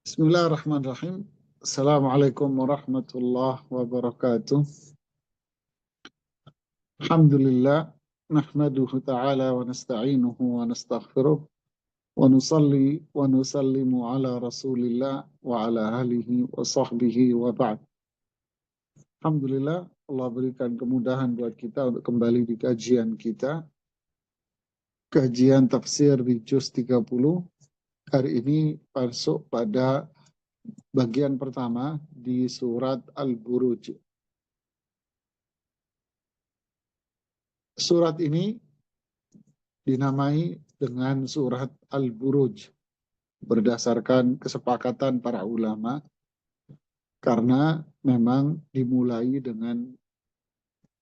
Bismillahirrahmanirrahim. Assalamualaikum warahmatullahi wabarakatuh. Alhamdulillah. Nahmaduhu ta'ala wa nasta'inuhu wa nastaghfiruh. Wa nusalli wa nusallimu ala rasulillah wa ala alihi wa sahbihi wa ba'd. Alhamdulillah, Allah berikan kemudahan buat kita untuk kembali di kajian kita. Kajian tafsir di juz 30. Hari ini masuk pada bagian pertama di surat Al-Buruj. Surat ini dinamai dengan surat Al-Buruj berdasarkan kesepakatan para ulama karena memang dimulai dengan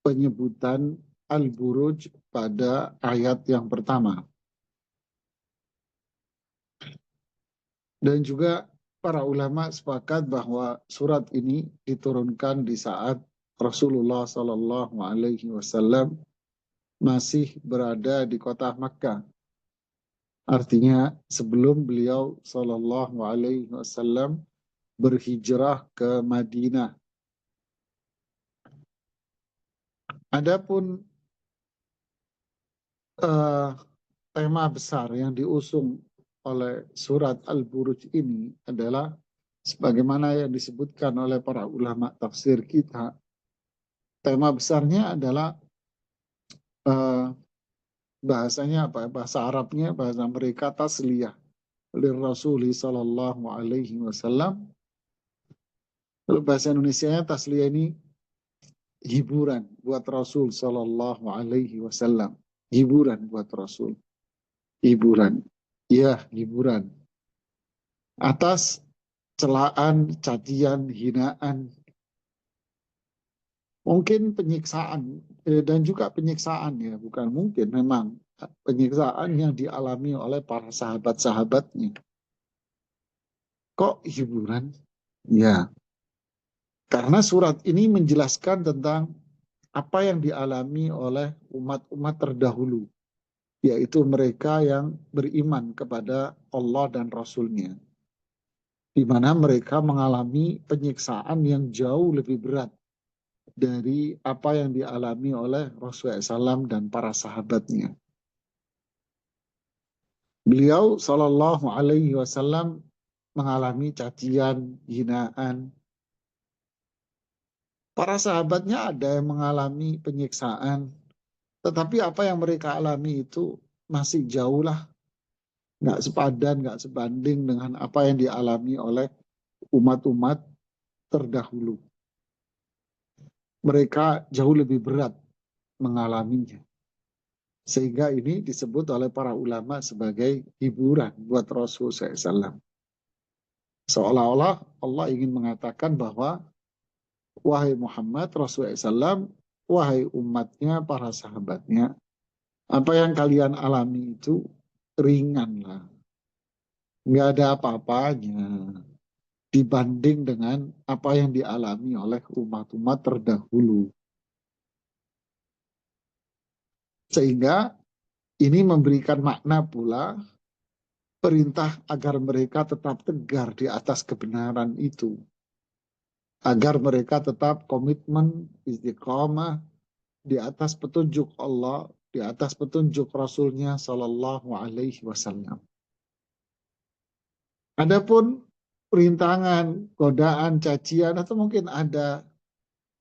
penyebutan Al-Buruj pada ayat yang pertama. Dan juga para ulama sepakat bahwa surat ini diturunkan di saat Rasulullah SAW masih berada di kota Makkah. Artinya sebelum beliau SAW berhijrah ke Madinah. Adapun tema besar yang diusung oleh surat Al-Buruj ini adalah sebagaimana yang disebutkan oleh para ulama tafsir kita. Tema besarnya adalah bahasanya apa? Bahasa Arabnya, bahasa mereka tasliyah lirrasuli sallallahu alaihi wasallam. Lalu bahasa Indonesianya tasliyah ini hiburan buat Rasul sallallahu alaihi wasallam. Hiburan buat Rasul. Hiburan. Ya, hiburan. Atas celaan, cacian, hinaan, mungkin penyiksaan, dan juga penyiksaan ya, bukan mungkin, memang penyiksaan yang dialami oleh para sahabat-sahabatnya. Kok hiburan? Ya, karena surat ini menjelaskan tentang apa yang dialami oleh umat-umat terdahulu, yaitu mereka yang beriman kepada Allah dan Rasul-Nya, di mana mereka mengalami penyiksaan yang jauh lebih berat dari apa yang dialami oleh Rasulullah SAW dan para sahabatnya. Beliau Shallallahu Alaihi Wasallam mengalami cacian, hinaan. Para sahabatnya ada yang mengalami penyiksaan, tetapi apa yang mereka alami itu masih jauh lah, nggak sepadan, nggak sebanding dengan apa yang dialami oleh umat-umat terdahulu. Mereka jauh lebih berat mengalaminya. Sehingga ini disebut oleh para ulama sebagai hiburan buat Rasul SAW. Seolah-olah Allah ingin mengatakan bahwa wahai Muhammad Rasul SAW, wahai umatnya, para sahabatnya, apa yang kalian alami itu ringan lah. Nggak ada apa-apanya dibanding dengan apa yang dialami oleh umat-umat terdahulu. Sehingga ini memberikan makna pula perintah agar mereka tetap tegar di atas kebenaran itu. Agar mereka tetap komitmen, istiqamah di atas petunjuk Allah, di atas petunjuk Rasulnya Sallallahu Alaihi Wasallam. Adapun perintangan, godaan, cacian, atau mungkin ada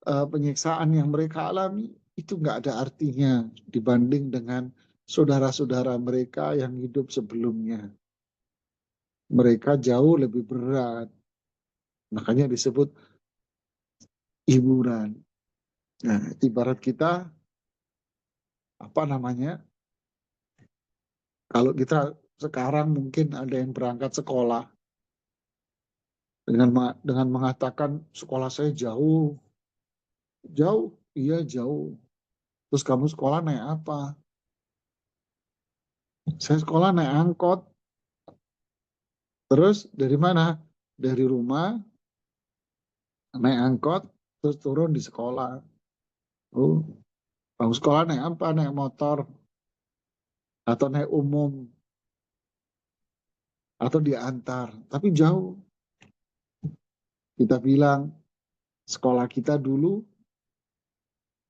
penyiksaan yang mereka alami, itu nggak ada artinya dibanding dengan saudara-saudara mereka yang hidup sebelumnya. Mereka jauh lebih berat. Makanya disebut hiburan. Nah, ibarat kita, apa namanya, kalau kita sekarang mungkin ada yang berangkat sekolah dengan mengatakan sekolah saya jauh. Jauh? Iya jauh. Terus kamu sekolah naik apa? Saya sekolah naik angkot. Terus dari mana? Dari rumah, naik angkot, terus turun di sekolah. Oh, kamu sekolah naik apa? Naik motor. Atau naik umum. Atau diantar. Tapi jauh. Kita bilang sekolah kita dulu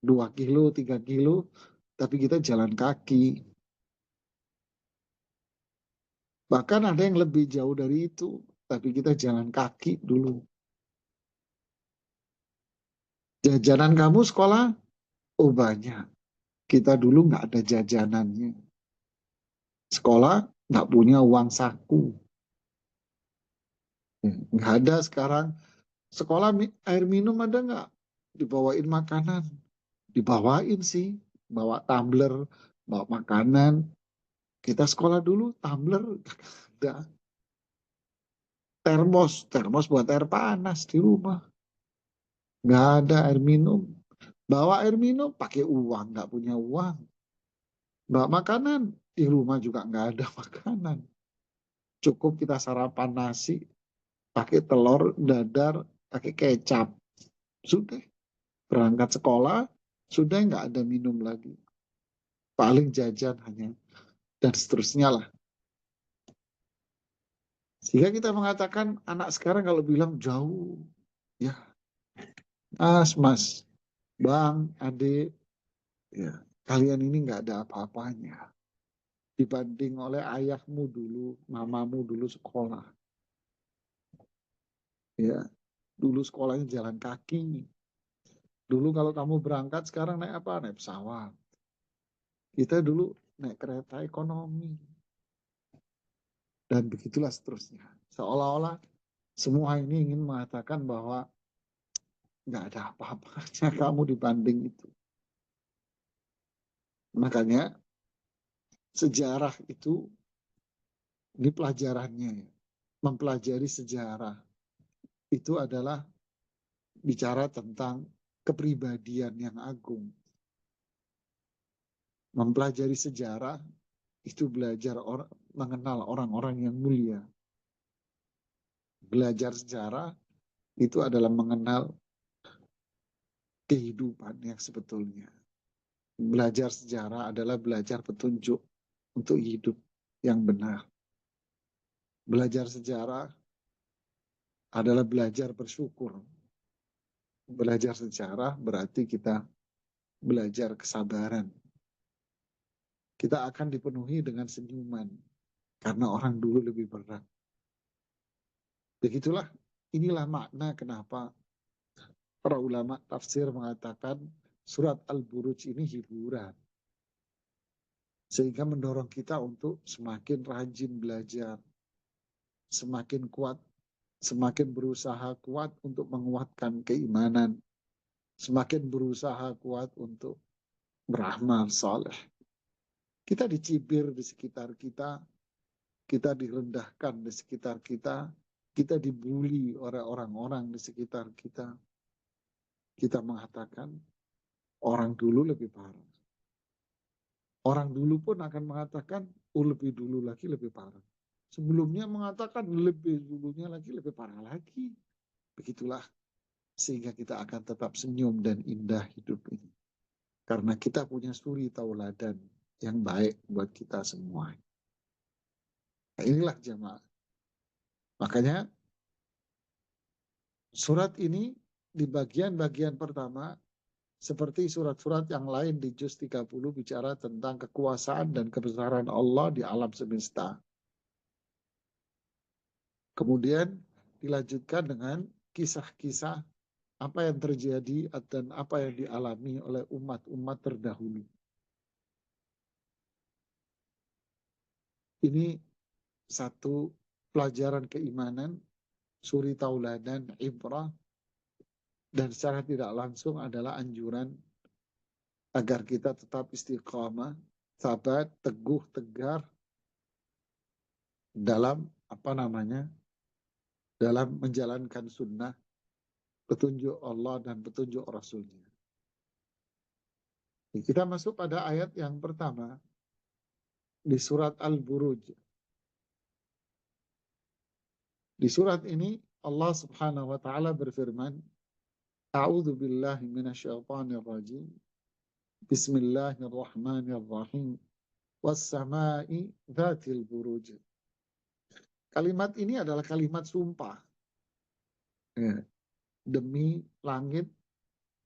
2 kilo, 3 kilo, tapi kita jalan kaki. Bahkan ada yang lebih jauh dari itu, tapi kita jalan kaki dulu. Jajanan kamu sekolah? Oh banyak. Kita dulu nggak ada jajanannya. Sekolah nggak punya uang saku. Nggak ada sekarang. Sekolah air minum ada nggak? Dibawain makanan. Dibawain sih. Bawa tumbler, bawa makanan. Kita sekolah dulu, tumbler ada. Termos buat air panas di rumah. Nggak ada air minum. Bawa air minum pakai uang, nggak punya uang. Bawa makanan, di rumah juga nggak ada makanan. Cukup kita sarapan nasi, pakai telur, dadar, pakai kecap. Sudah, berangkat sekolah, sudah nggak ada minum lagi. Paling jajan hanya, dan seterusnya lah. Sehingga kita mengatakan anak sekarang kalau bilang jauh, ya mas, bang, adik, ya kalian ini nggak ada apa-apanya dibanding oleh ayahmu dulu, mamamu dulu sekolah. Ya, dulu sekolahnya jalan kaki. Dulu kalau kamu berangkat sekarang naik apa? Naik pesawat. Kita dulu naik kereta ekonomi. Dan begitulah seterusnya. Seolah-olah semua ini ingin mengatakan bahwa nggak ada apa-apanya kamu dibanding itu. Makanya sejarah itu, ini pelajarannya ya. Mempelajari sejarah itu adalah bicara tentang kepribadian yang agung. Mempelajari sejarah itu belajar mengenal orang-orang yang mulia. Belajar sejarah itu adalah mengenal kehidupan yang sebetulnya. Belajar sejarah adalah belajar petunjuk untuk hidup yang benar. Belajar sejarah adalah belajar bersyukur. Belajar sejarah berarti kita belajar kesabaran. Kita akan dipenuhi dengan senyuman karena orang dulu lebih berat. Begitulah, inilah makna kenapa para ulama tafsir mengatakan surat Al-Buruj ini hiburan. Sehingga mendorong kita untuk semakin rajin belajar, semakin kuat, semakin berusaha kuat untuk menguatkan keimanan, semakin berusaha kuat untuk beramal saleh. Kita dicibir di sekitar kita, kita direndahkan di sekitar kita dibully oleh orang-orang di sekitar kita. Kita mengatakan orang dulu lebih parah. Orang dulu pun akan mengatakan, oh lebih dulu lagi lebih parah. Sebelumnya mengatakan lebih dulunya lagi lebih parah lagi. Begitulah sehingga kita akan tetap senyum dan indah hidup ini. Karena kita punya suri tauladan yang baik buat kita semua. Nah, inilah jamaah. Makanya surat ini di bagian-bagian pertama seperti surat-surat yang lain di juz 30 bicara tentang kekuasaan dan kebesaran Allah di alam semesta. Kemudian dilanjutkan dengan kisah-kisah apa yang terjadi dan apa yang dialami oleh umat-umat terdahulu. Ini satu pelajaran keimanan, suri tauladan, ibrah, dan secara tidak langsung adalah anjuran agar kita tetap istiqamah, sabar, teguh, tegar dalam dalam menjalankan sunnah, petunjuk Allah dan petunjuk Rasulnya. Kita masuk pada ayat yang pertama di surat Al-Buruj. Di surat ini Allah Subhanahu wa taala berfirman, A'udzu billahi minasyaitonir rajim. Bismillahirrahmanirrahim. Was-sama'i dzatil buruj. Kalimat ini adalah kalimat sumpah. Ya. demi langit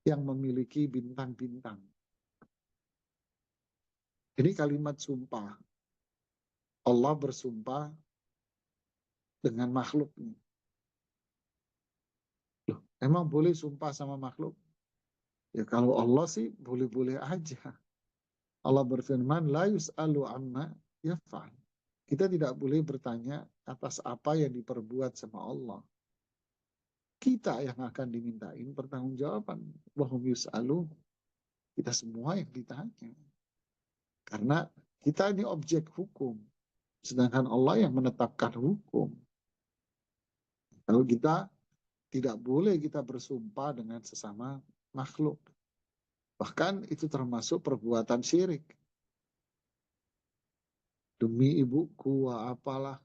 yang memiliki bintang-bintang. Ini kalimat sumpah. Allah bersumpah dengan makhluknya. Loh, emang boleh sumpah sama makhluk? Ya kalau Allah sih boleh-boleh aja. Allah berfirman, la yus'alu amma yaf'al. Kita tidak boleh bertanya atas apa yang diperbuat sama Allah. Kita yang akan dimintain pertanggungjawaban. Wahum yus'alu, kita semua yang ditanya. Karena kita ini objek hukum. Sedangkan Allah yang menetapkan hukum. Kalau kita tidak boleh kita bersumpah dengan sesama makhluk. Bahkan itu termasuk perbuatan syirik. Demi ibuku, apalah,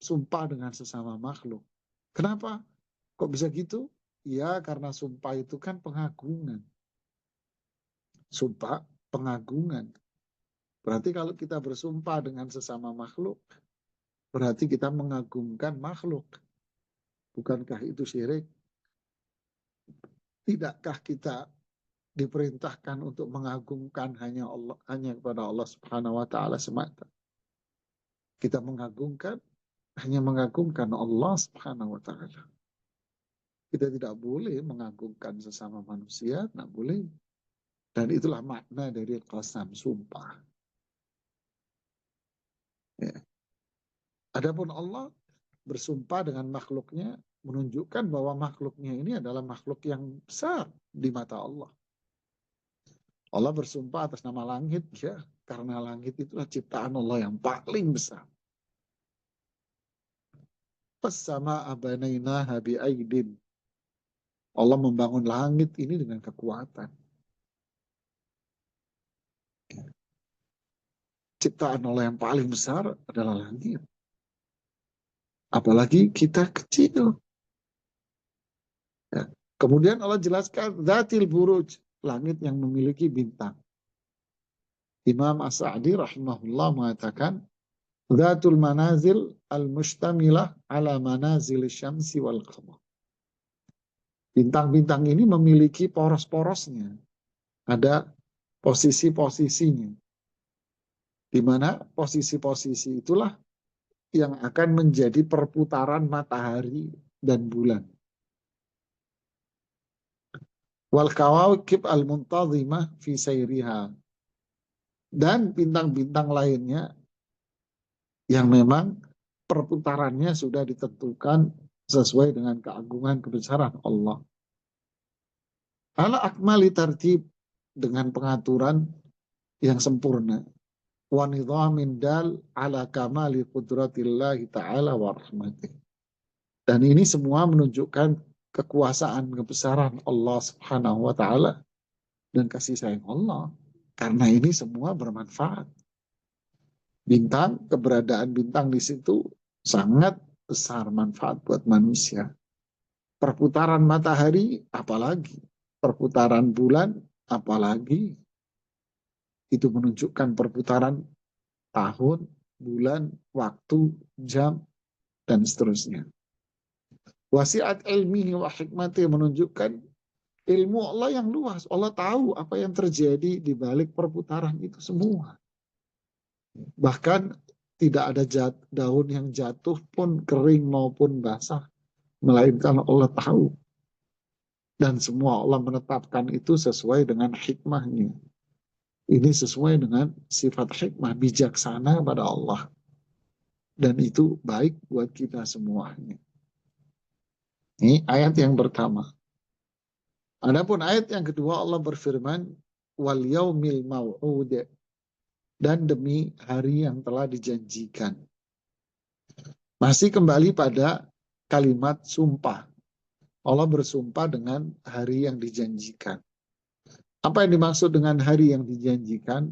sumpah dengan sesama makhluk. Kenapa? Kok bisa gitu? Ya, karena sumpah itu kan pengagungan. Sumpah pengagungan. Berarti kalau kita bersumpah dengan sesama makhluk, berarti kita mengagungkan makhluk. Bukankah itu syirik? Tidakkah kita diperintahkan untuk mengagungkan hanya kepada Allah Subhanahu wa taala semata? Kita hanya mengagungkan Allah Subhanahu wa taala. Kita tidak boleh mengagungkan sesama manusia, tidak boleh. Dan itulah makna dari qasam, sumpah. Ya. Adapun Allah bersumpah dengan makhluknya, menunjukkan bahwa makhluknya ini adalah makhluk yang besar di mata Allah. Allah bersumpah atas nama langit, ya, karena langit itulah ciptaan Allah yang paling besar. As-sama abanainaha bi'aidin. Allah membangun langit ini dengan kekuatan. Ciptaan Allah yang paling besar adalah langit. Apalagi kita kecil. Ya. Kemudian Allah jelaskan Dzatil buruj, langit yang memiliki bintang. Imam As-Sa'di rahimahullah mengatakan Dzatul manazil al-mustamilah ala manazil syamsi wal qamar. Bintang-bintang ini memiliki poros-porosnya. Ada posisi-posisinya. Di mana posisi-posisi itulah yang akan menjadi perputaran matahari dan bulan. Wal kawakib al-muntazimah fi sayriha. Dan bintang-bintang lainnya yang memang perputarannya sudah ditentukan sesuai dengan keagungan kebesaran Allah. Ala akmali tartib, dengan pengaturan yang sempurna. Wa nidhamin dal ala kamali qudratillahi ta'ala wa rahmatih. Dan ini semua menunjukkan kekuasaan kebesaran Allah Subhanahu wa taala dan kasih sayang Allah. Karena ini semua bermanfaat. Bintang, keberadaan bintang di situ sangat besar manfaat buat manusia. Perputaran matahari apalagi, perputaran bulan apalagi. Itu menunjukkan perputaran tahun, bulan, waktu, jam, dan seterusnya. Wasiat ilmihi wa hikmati menunjukkan ilmu Allah yang luas. Allah tahu apa yang terjadi di balik perputaran itu semua. Bahkan tidak ada daun yang jatuh pun kering maupun basah. Melainkan Allah tahu. Dan semua Allah menetapkan itu sesuai dengan hikmahnya. Ini sesuai dengan sifat hikmah, bijaksana pada Allah. Dan itu baik buat kita semuanya. Ini ayat yang pertama. Adapun ayat yang kedua Allah berfirman, wal yaumil mau'ud, dan demi hari yang telah dijanjikan. Masih kembali pada kalimat sumpah. Allah bersumpah dengan hari yang dijanjikan. Apa yang dimaksud dengan hari yang dijanjikan?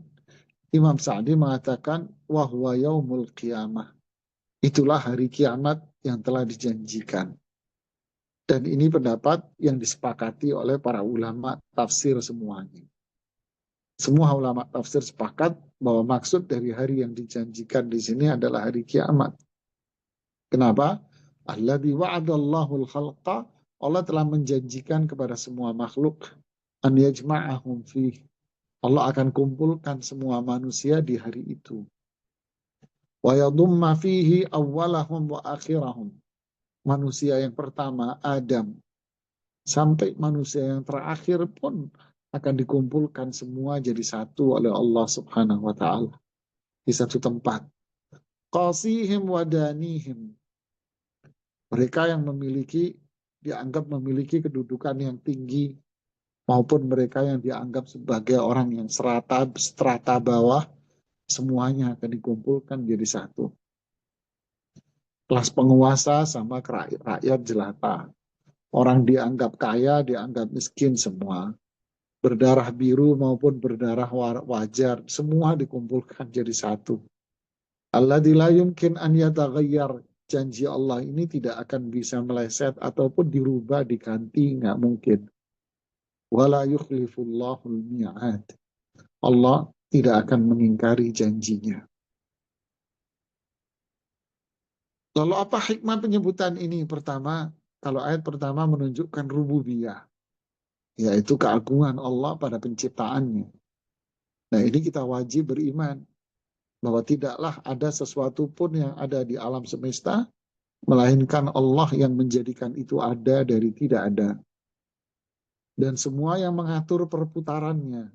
Imam Sa'di mengatakan, wahwa yaumul qiyamah. Itulah hari kiamat yang telah dijanjikan. Dan ini pendapat yang disepakati oleh para ulama tafsir semuanya. Semua ulama tafsir sepakat bahwa maksud dari hari yang dijanjikan di sini adalah hari kiamat. Kenapa? Alladzi wa'adallahu al-khalqa Allah telah menjanjikan kepada semua makhluk an yajma'ahum fih. Allah akan kumpulkan semua manusia di hari itu. Wa yadumma fihi awwalahum wa akhirahum. Manusia yang pertama Adam sampai manusia yang terakhir pun akan dikumpulkan semua jadi satu oleh Allah Subhanahu wa taala di satu tempat. Qasihim wa danihim. Mereka yang dianggap memiliki kedudukan yang tinggi maupun mereka yang dianggap sebagai orang yang strata bawah, semuanya akan dikumpulkan jadi satu. Kelas penguasa sama rakyat jelata. Orang dianggap kaya, dianggap miskin semua. Berdarah biru maupun berdarah wajar, semua dikumpulkan jadi satu. Alladzi la yumkin an yataghayyar. Janji Allah ini tidak akan bisa meleset ataupun dirubah, diganti, nggak mungkin. Wala yukhlifullahul mi'ad. Allah tidak akan mengingkari janjinya. Lalu apa hikmah penyebutan ini? Pertama, kalau ayat pertama menunjukkan rububiyah, yaitu keagungan Allah pada penciptaannya. Nah, ini kita wajib beriman bahwa tidaklah ada sesuatu pun yang ada di alam semesta melainkan Allah yang menjadikan itu ada dari tidak ada. Dan semua yang mengatur perputarannya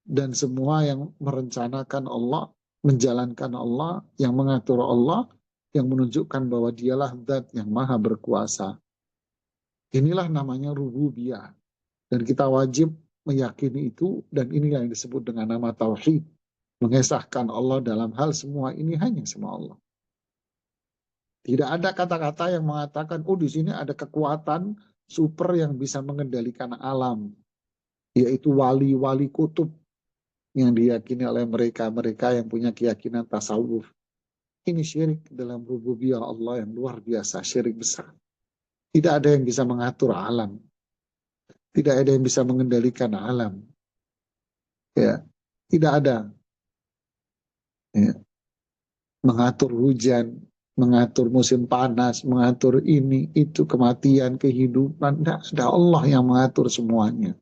dan semua yang merencanakan Allah, menjalankan Allah, yang mengatur Allah, yang menunjukkan bahwa dialah zat yang maha berkuasa. Inilah namanya rububiyah. Dan kita wajib meyakini itu, dan inilah yang disebut dengan nama tauhid. Mengesahkan Allah dalam hal semua ini hanya sama Allah. Tidak ada kata-kata yang mengatakan, oh di sini ada kekuatan super yang bisa mengendalikan alam. Yaitu wali-wali kutub yang diyakini oleh mereka-mereka yang punya keyakinan tasawuf. Ini syirik dalam rububiyah Allah yang luar biasa, syirik besar. Tidak ada yang bisa mengatur alam. Tidak ada yang bisa mengendalikan alam. Ya, tidak ada. Ya. Mengatur hujan, mengatur musim panas, mengatur ini, itu, kematian, kehidupan. Tidak ada, Allah yang mengatur semuanya.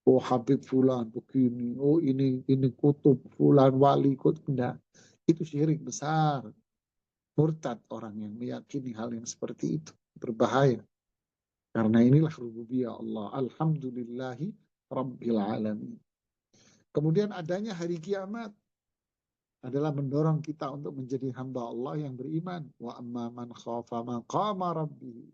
Oh Habib Fulan begini, oh ini kutub Fulan wali kutub. Tidak. Itu syirik besar. Murtad orang yang meyakini hal yang seperti itu. Berbahaya. Karena inilah rububiyah Allah. Alhamdulillahi Rabbil Alamin. Kemudian adanya hari kiamat adalah mendorong kita untuk menjadi hamba Allah yang beriman. Wa amma man khafa maqama rabbih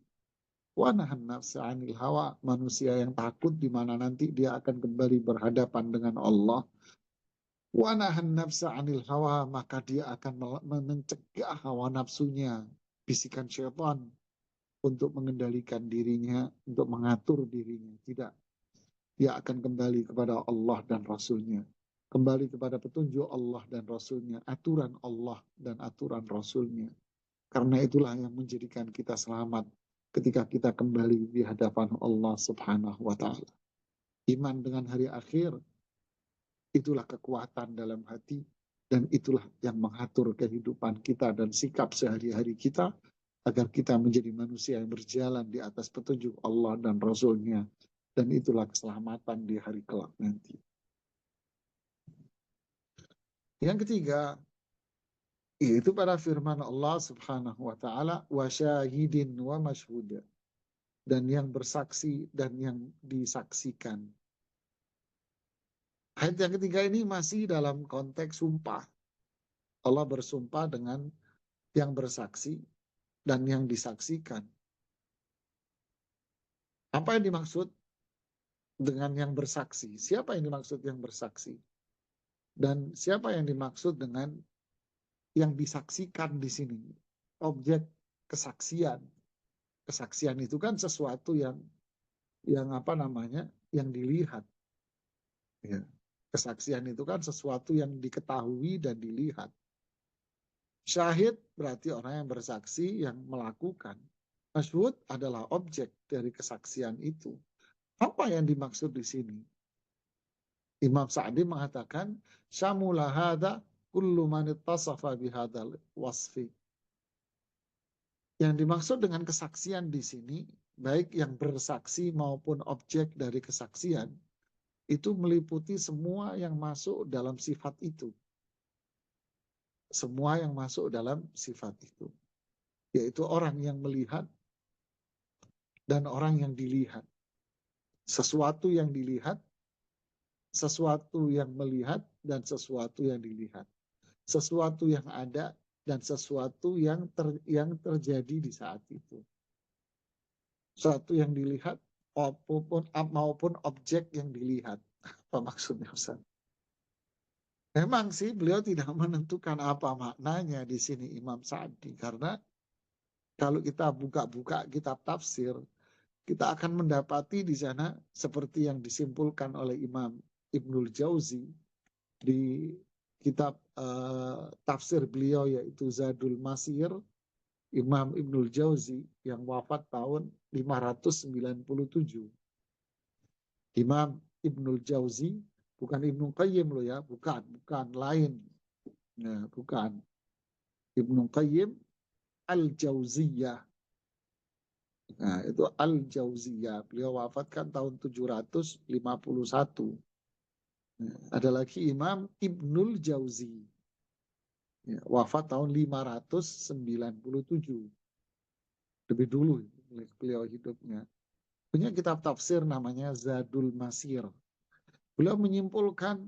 wa nahan nafsa 'anil hawa. Manusia yang takut di mana nanti dia akan kembali berhadapan dengan Allah. Wa nahan nafsa 'anil hawa, maka dia akan mencegah hawa nafsunya, bisikan syaitan untuk mengendalikan dirinya, untuk mengatur dirinya. Tidak. Dia akan kembali kepada Allah dan Rasulnya. Kembali kepada petunjuk Allah dan Rasulnya. Aturan Allah dan aturan Rasulnya. Karena itulah yang menjadikan kita selamat ketika kita kembali di hadapan Allah Subhanahu wa Ta'ala. Iman dengan hari akhir, itulah kekuatan dalam hati. Dan itulah yang mengatur kehidupan kita dan sikap sehari-hari kita agar kita menjadi manusia yang berjalan di atas petunjuk Allah dan Rasulnya. Dan itulah keselamatan di hari kelak nanti. Yang ketiga, yaitu pada firman Allah Subhanahu wa Ta'ala, wa syahidin wa masyhuda, dan yang bersaksi dan yang disaksikan. Ayat yang ketiga ini masih dalam konteks sumpah. Allah bersumpah dengan yang bersaksi dan yang disaksikan. Apa yang dimaksud dengan yang bersaksi? Siapa yang dimaksud yang bersaksi? Dan siapa yang dimaksud dengan yang disaksikan di sini? Objek kesaksian. Kesaksian itu kan sesuatu yang apa namanya? Yang dilihat. Ya. Kesaksian itu kan sesuatu yang diketahui dan dilihat. Syahid berarti orang yang bersaksi yang melakukan. Masyhud adalah objek dari kesaksian itu. Apa yang dimaksud di sini? Imam Sa'di mengatakan, syamula hadza kullu man ittasafa bihadzal wasfi. Yang dimaksud dengan kesaksian di sini baik yang bersaksi maupun objek dari kesaksian, itu meliputi semua yang masuk dalam sifat itu. Semua yang masuk dalam sifat itu. Yaitu orang yang melihat dan orang yang dilihat. Sesuatu yang dilihat, sesuatu yang melihat, dan sesuatu yang dilihat. Sesuatu yang ada dan sesuatu yang terjadi di saat itu. Sesuatu yang dilihat maupun objek yang dilihat. Apa maksudnya, Ustaz? Memang sih beliau tidak menentukan apa maknanya di sini Imam Sa'di, karena kalau kita buka-buka kitab tafsir, kita akan mendapati di sana seperti yang disimpulkan oleh Imam Ibnul Jauzi di kitab tafsir beliau yaitu Zadul Masir. Imam Ibnul Jauzi yang wafat tahun 597. Imam Ibnul Jauzi, bukan Ibnu Qayyim loh ya, bukan lain. Nah, bukan. Ibnu Qayyim Al-Jauziyah. Nah, itu Al-Jauziyah. Beliau wafatkan tahun 751. Nah, ada lagi Imam Ibnul Jauzi. Ya, wafat tahun 597. Lebih dulu beliau hidupnya. Punya kitab tafsir namanya Zadul Masir. Beliau menyimpulkan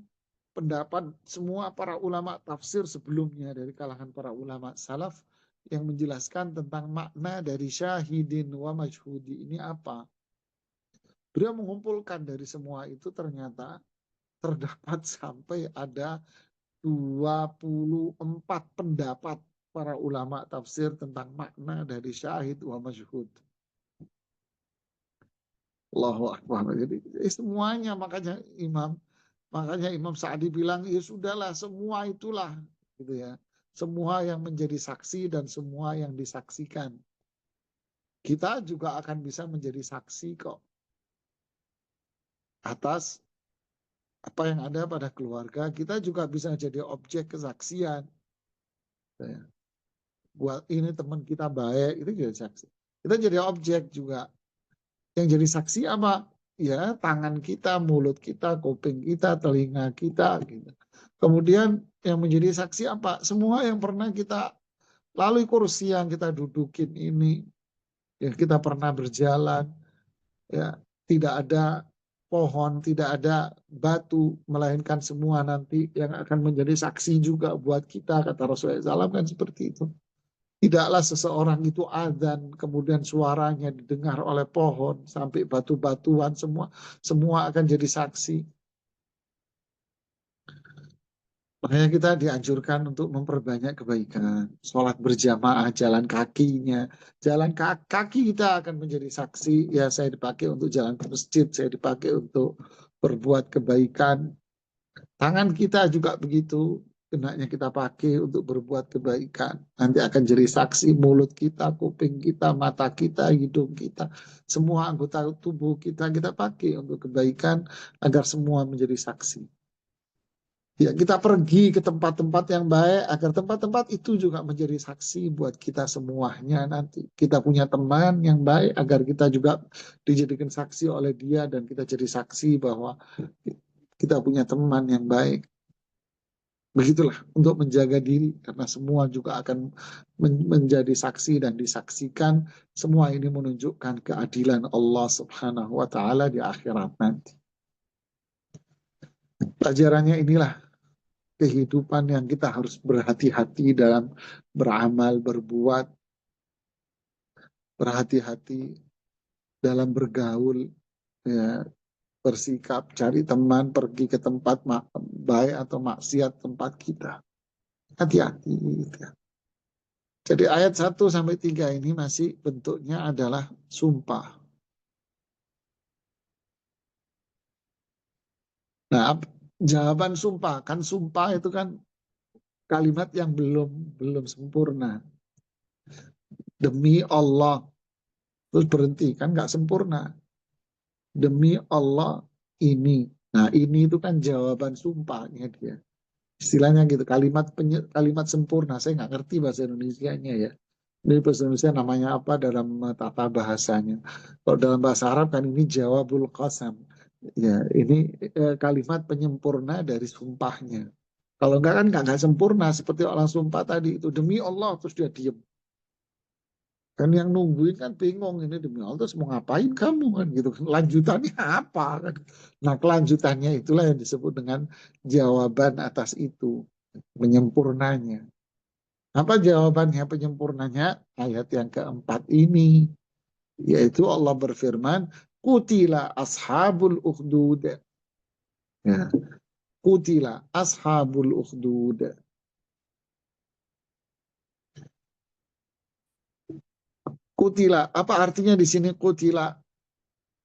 pendapat semua para ulama tafsir sebelumnya dari kalangan para ulama salaf yang menjelaskan tentang makna dari syahidin wa majhudi ini apa. Beliau mengumpulkan dari semua itu ternyata terdapat sampai ada 24 pendapat para ulama tafsir tentang makna dari syahid wa majhud. Allahu Akbar. Jadi semuanya makanya Imam Sa'di bilang ya sudahlah semua itulah gitu ya. Semua yang menjadi saksi dan semua yang disaksikan. Kita juga akan bisa menjadi saksi kok atas apa yang ada pada keluarga. Kita juga bisa jadi objek kesaksian. Ya. Buat ini teman kita baik itu jadi saksi. Kita jadi objek juga. Yang jadi saksi apa? Ya, tangan kita, mulut kita, kuping kita, telinga kita. Gitu. Kemudian yang menjadi saksi apa? Semua yang pernah kita lalui, kursi yang kita dudukin ini, yang kita pernah berjalan, ya tidak ada pohon, tidak ada batu, melainkan semua nanti yang akan menjadi saksi juga buat kita, kata Rasulullah SAW kan seperti itu. Tidaklah seseorang itu adzan, kemudian suaranya didengar oleh pohon, sampai batu-batuan, semua akan jadi saksi. Makanya kita dianjurkan untuk memperbanyak kebaikan. Sholat berjamaah, jalan kakinya. Jalan kaki kita akan menjadi saksi. Ya, saya dipakai untuk jalan ke masjid, saya dipakai untuk berbuat kebaikan. Tangan kita juga begitu. Kenanya kita pakai untuk berbuat kebaikan. Nanti akan jadi saksi mulut kita, kuping kita, mata kita, hidung kita. Semua anggota tubuh kita pakai untuk kebaikan agar semua menjadi saksi. Ya, kita pergi ke tempat-tempat yang baik agar tempat-tempat itu juga menjadi saksi buat kita semuanya nanti. Kita punya teman yang baik agar kita juga dijadikan saksi oleh dia dan kita jadi saksi bahwa kita punya teman yang baik. Begitulah untuk menjaga diri karena semua juga akan menjadi saksi dan disaksikan. Semua ini menunjukkan keadilan Allah Subhanahu wa taala di akhirat nanti. Pelajarannya inilah kehidupan yang kita harus berhati-hati dalam beramal, berbuat, berhati-hati dalam bergaul, ya, bersikap, cari teman, pergi ke tempat baik atau maksiat tempat kita. Hati-hati. Ya. Jadi ayat 1 sampai 3 ini masih bentuknya adalah sumpah. Nah, jawaban sumpah, kan sumpah itu kan kalimat yang belum sempurna. Demi Allah, terus berhenti, kan nggak sempurna. Demi Allah ini. Nah, ini itu kan jawaban sumpahnya dia. Istilahnya gitu, kalimat sempurna. Saya nggak ngerti bahasa Indonesianya ya. Ini bahasa Indonesia namanya apa dalam tata bahasanya. Kalau dalam bahasa Arab kan ini jawabul qasam. Ya, ini kalimat penyempurna dari sumpahnya. Kalau enggak kan enggak sempurna seperti orang sumpah tadi itu demi Allah terus dia diem. Kan yang nungguin kan bingung ini demi Allah terus mau ngapain kamu kan gitu kan. Lanjutannya apa kan. Nah, kelanjutannya itulah yang disebut dengan jawaban atas itu, menyempurnanya. Apa jawabannya penyempurnanya? Ayat yang keempat ini, yaitu Allah berfirman, Kutila ashabul ukhdud. Ya, kutila ashabul ukhdud. Kutila, apa artinya di sini kutila?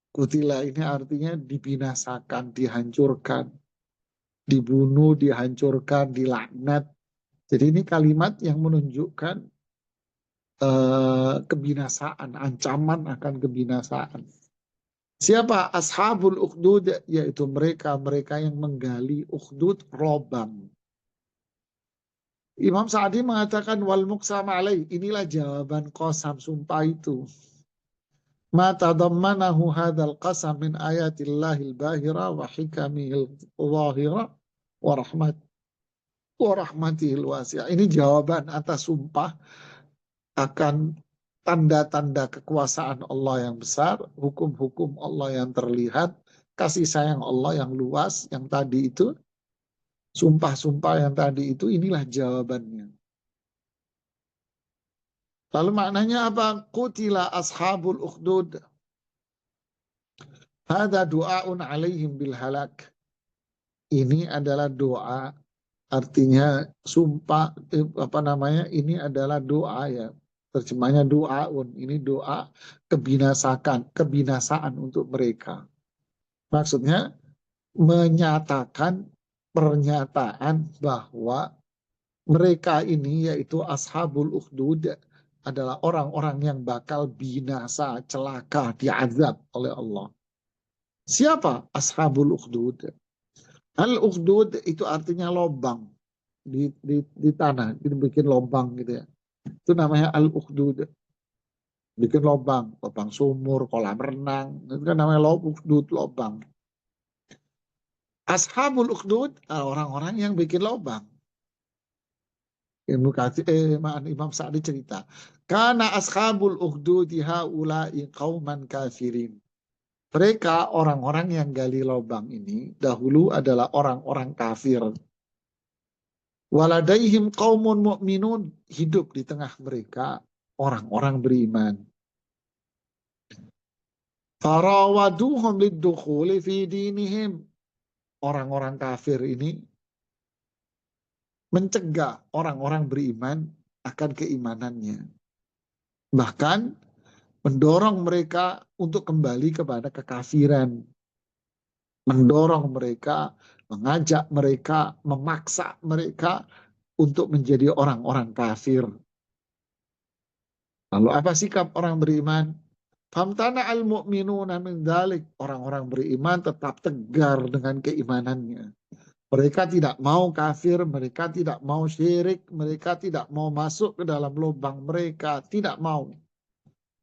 Kutila ini artinya dibinasakan, dihancurkan, dibunuh, dihancurkan, dilaknat. Jadi ini kalimat yang menunjukkan kebinasaan, ancaman akan kebinasaan. Siapa ashabul ukhdud? Yaitu mereka yang menggali ukhdud, lobang. Imam Sa'di mengatakan wal muqsam alaih. Inilah jawaban qasam sumpah itu. Ma tadammanahu hadzal qasam min ayatillahil bahira wa hikamihil zahira wa rahmatihil wasi'ah. Ini jawaban atas sumpah akan tanda-tanda kekuasaan Allah yang besar, hukum-hukum Allah yang terlihat, kasih sayang Allah yang luas, yang tadi itu, sumpah-sumpah yang tadi itu, inilah jawabannya. Lalu maknanya apa? Qutila ashabul ukhdud. Hada du'aun alaihim bil halak. Ini adalah doa, artinya sumpah, apa namanya, ini adalah doa ya. Terjemahnya doaun, ini doa kebinasaan untuk mereka. Maksudnya menyatakan pernyataan bahwa mereka ini yaitu ashabul ukhdud adalah orang-orang yang bakal binasa, celaka, diazab oleh Allah. Siapa ashabul ukhdud? Al-ukhdud itu artinya lobang di tanah, dibikin lobang gitu ya. Itu namanya al-ukhdud. Bikin lobang, lobang sumur, kolam renang, itu kan namanya ukhdud, lobang. Ashabul ukhdud, orang-orang yang bikin lobang. Imam Sa'di cerita, karena ashabul ukhdudi haula'i qauman kafirin. Mereka orang-orang yang gali lobang ini dahulu adalah orang-orang kafir. Waladaihim qaumun mu'minun, hidup di tengah mereka orang-orang beriman. Farawaduhum liddukhuli fi dinihim. Orang-orang kafir ini mencegah orang-orang beriman akan keimanannya. Bahkan mendorong mereka untuk kembali kepada kekafiran. Mendorong mereka, mengajak mereka, memaksa mereka untuk menjadi orang-orang kafir. Lalu apa sikap orang beriman? Famtana al-mu'minuna min dzalik. Orang-orang beriman tetap tegar dengan keimanannya. Mereka tidak mau kafir, mereka tidak mau syirik, mereka tidak mau masuk ke dalam lubang mereka, tidak mau.